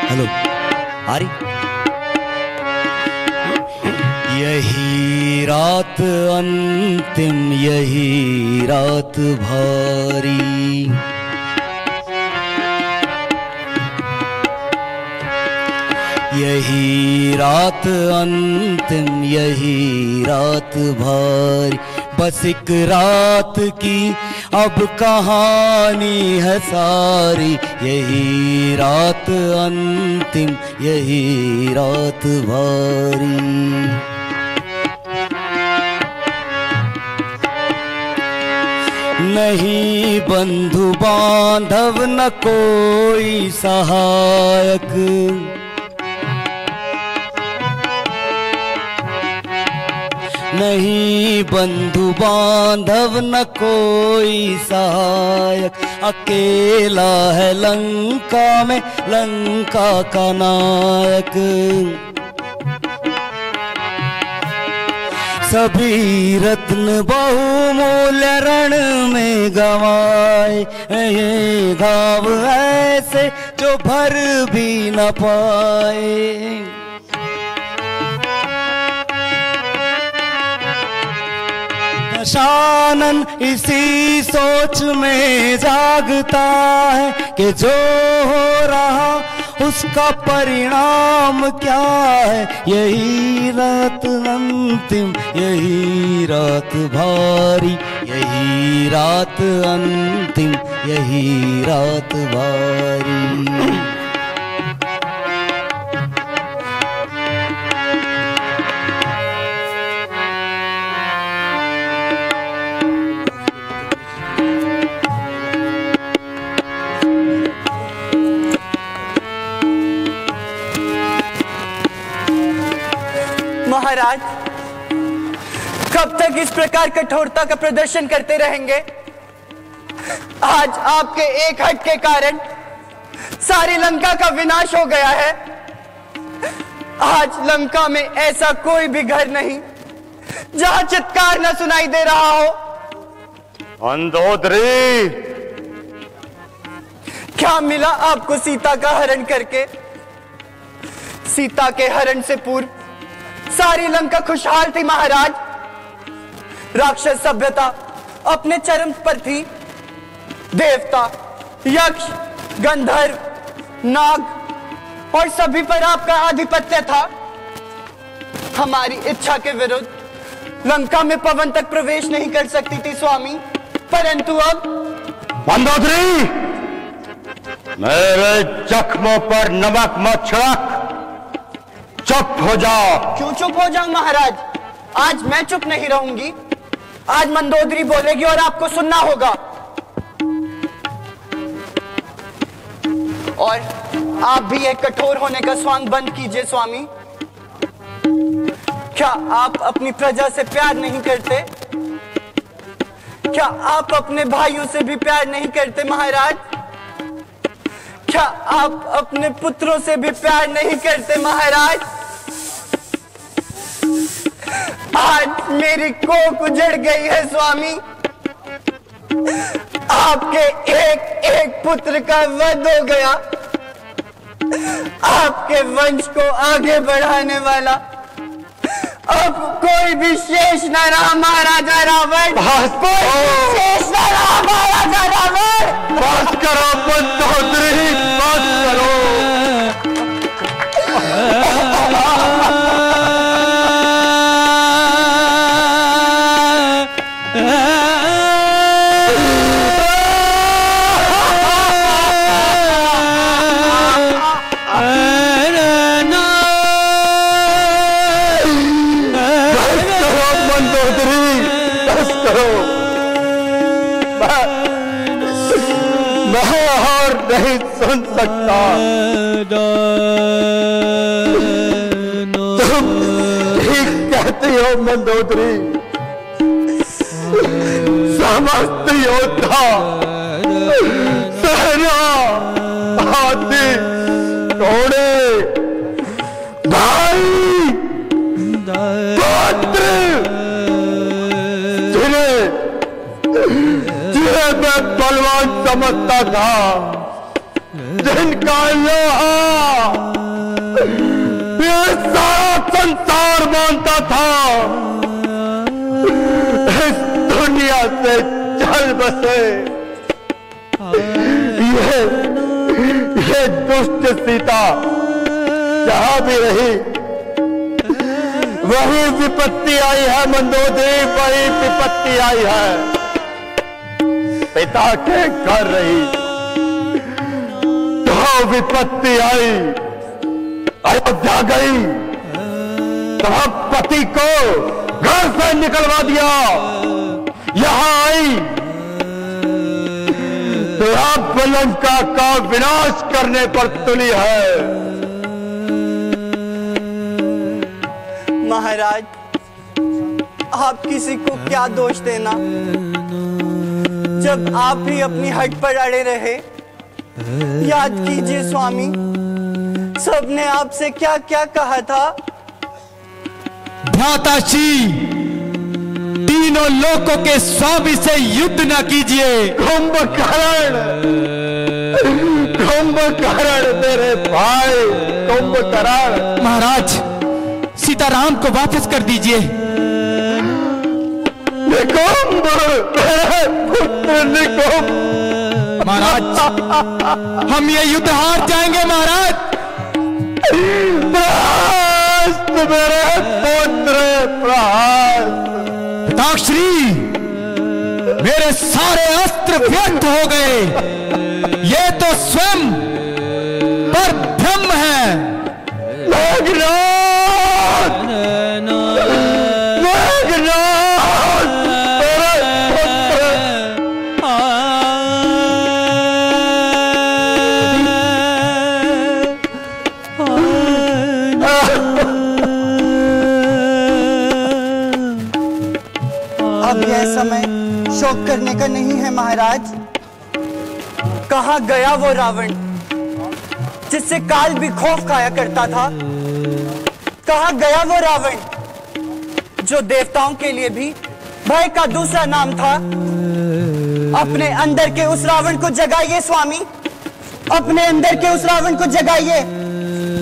हेलो आरी, यही रात अंतिम, यही रात भारी, यही रात अंतिम, यही रात भारी। बस एक रात की अब कहानी है सारी। यही रात अंतिम, यही रात भारी। नहीं बंधु बांधव न कोई सहायक, नहीं बंधु बांधव न कोई सहायक। अकेला है लंका में लंका का नायक। सभी रत्न बहुमूल्य रण में गवाए, ये घाव ऐसे जो भर भी न पाए। दशानन इसी सोच में जागता है कि जो हो रहा उसका परिणाम क्या है। यही रात अंतिम, यही रात भारी, यही रात अंतिम, यही रात भारी। महाराज, कब तक इस प्रकार कठोरता का प्रदर्शन करते रहेंगे? आज आपके एक हट के कारण सारी लंका का विनाश हो गया है। आज लंका में ऐसा कोई भी घर नहीं जहां चित्कार न सुनाई दे रहा हो। अंधोदरी, क्या मिला आपको सीता का हरण करके? सीता के हरण से पूर्व सारी लंका खुशहाल थी महाराज। राक्षस सभ्यता अपने चरम पर थी। देवता, यक्ष, गंधर्व, नाग और सभी पर आपका आधिपत्य था। हमारी इच्छा के विरुद्ध लंका में पवन तक प्रवेश नहीं कर सकती थी स्वामी, परंतु अब मंदोदरी, मेरे जख्मों पर नमक मत छिड़क, चुप हो जाओ। क्यों चुप हो जाऊं महाराज? आज मैं चुप नहीं रहूंगी। आज मंदोदरी बोलेगी और आपको सुनना होगा। और आप भी एक कठोर होने का स्वांग बंद कीजिए स्वामी। क्या आप अपनी प्रजा से प्यार नहीं करते? क्या आप अपने भाइयों से भी प्यार नहीं करते महाराज? क्या आप अपने पुत्रों से भी प्यार नहीं करते महाराज? आज मेरी कोख उजड़ गई है स्वामी। आपके एक एक पुत्र का वध हो गया। आपके वंश को आगे बढ़ाने वाला अब कोई भी शेष न रहा महाराजा रावण। शेष न रहा महाराजा रावण। बस करो मंदोदरी, बस करो। नहीं सुन सकता। तुम ठीक कहती हो मंदोदरी। समस्त योद्धा, सेना, हाथी, घोड़े, भाई, पुत्र, जिन्हें मैं बलवान समझता था, जिनका लोहा ये सारा संसार मानता था, इस दुनिया से चल बसे। ये दुष्ट सीता जहां भी रही वही विपत्ति आई है मंदोदरी, वही विपत्ति आई है। पिता के घर रही तो विपत्ति आई, अयोध्या गई तो पति को घर से निकलवा दिया। यहां आई तो अब लंका का विनाश करने पर तुली है। महाराज, आप किसी को क्या दोष देना, जब आप ही अपनी हट पर अड़े रहे। याद कीजिए स्वामी, सबने आपसे क्या क्या कहा था। भ्राताश्री, तीनों लोकों के स्वामी से युद्ध न कीजिए। कुंभकर्ण, कुंभकर्ण मेरे भाई, कुंभकर्ण। महाराज, सीताराम को वापस कर दीजिए। निकुंभ, मेरे पुत्र निकुंभ। महाराज, हम ये युद्ध हार जाएंगे महाराज। मेरे पुत्र पिताश्री, मेरे सारे अस्त्र व्यर्थ हो गए। ये तो स्वयं पर ब्रह्म है। मेघनाथ, मेघनाथ, मेरे पुत्र। अब यह समय शोक करने का नहीं है महाराज। कहाँ गया वो रावण जिससे काल भी खौफ खाया करता था? कहाँ गया वो रावण जो देवताओं के लिए भी भय का दूसरा नाम था? अपने अंदर के उस रावण को जगाइए स्वामी, अपने अंदर के उस रावण को जगाइए।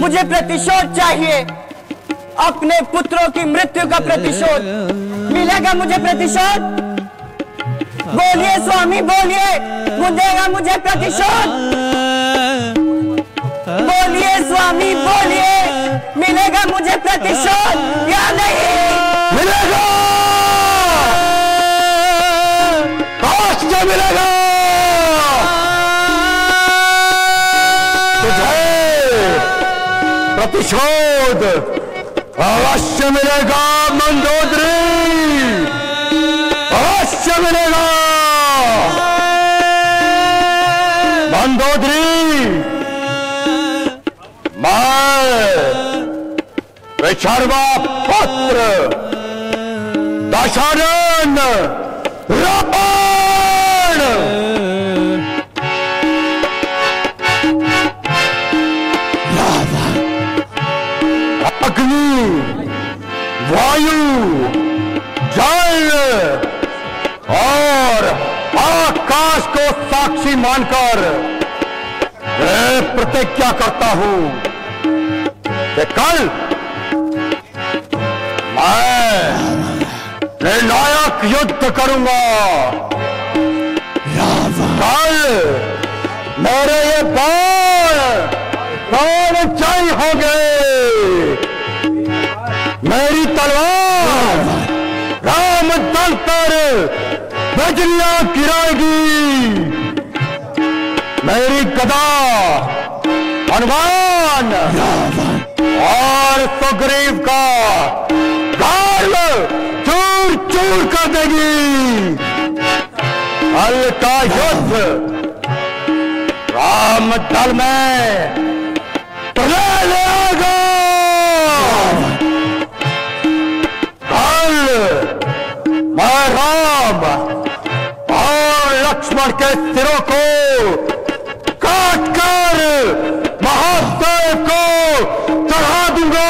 मुझे प्रतिशोध चाहिए, अपने पुत्रों की मृत्यु का प्रतिशोध। मिलेगा मुझे प्रतिशोध? बोलिए स्वामी, बोलिए, मिलेगा मुझे प्रतिशोध? बोलिए स्वामी, बोलिए, मिलेगा मुझे प्रतिशोध या नहीं? मिलेगा, अवश्य मिलेगा तुझे प्रतिशोध, अवश्य मिलेगा मंदोदरी, अवश्य मिलेगा मंदोदरी। मैं विशर्वा पुत्र दशानन रावण अग्नि, वायु, जल और आकाश को साक्षी मानकर मैं प्रतिज्ञा करता हूं कि कल मैं निर्णायक युद्ध करूंगा। कल मेरे ये बाण प्राण जय होंगे, मेरी तलवार राम दल पर बिजलियां गिराएगी, मेरी गदा हनुमान और सुग्रीव का गाल चूर चूर कर देगी। कल का युद्ध राम दल में प्रलय ले आएगा। कल मैं राम और लक्ष्मण के सिरों को काट कर महादेव को चढ़ा दूंगा।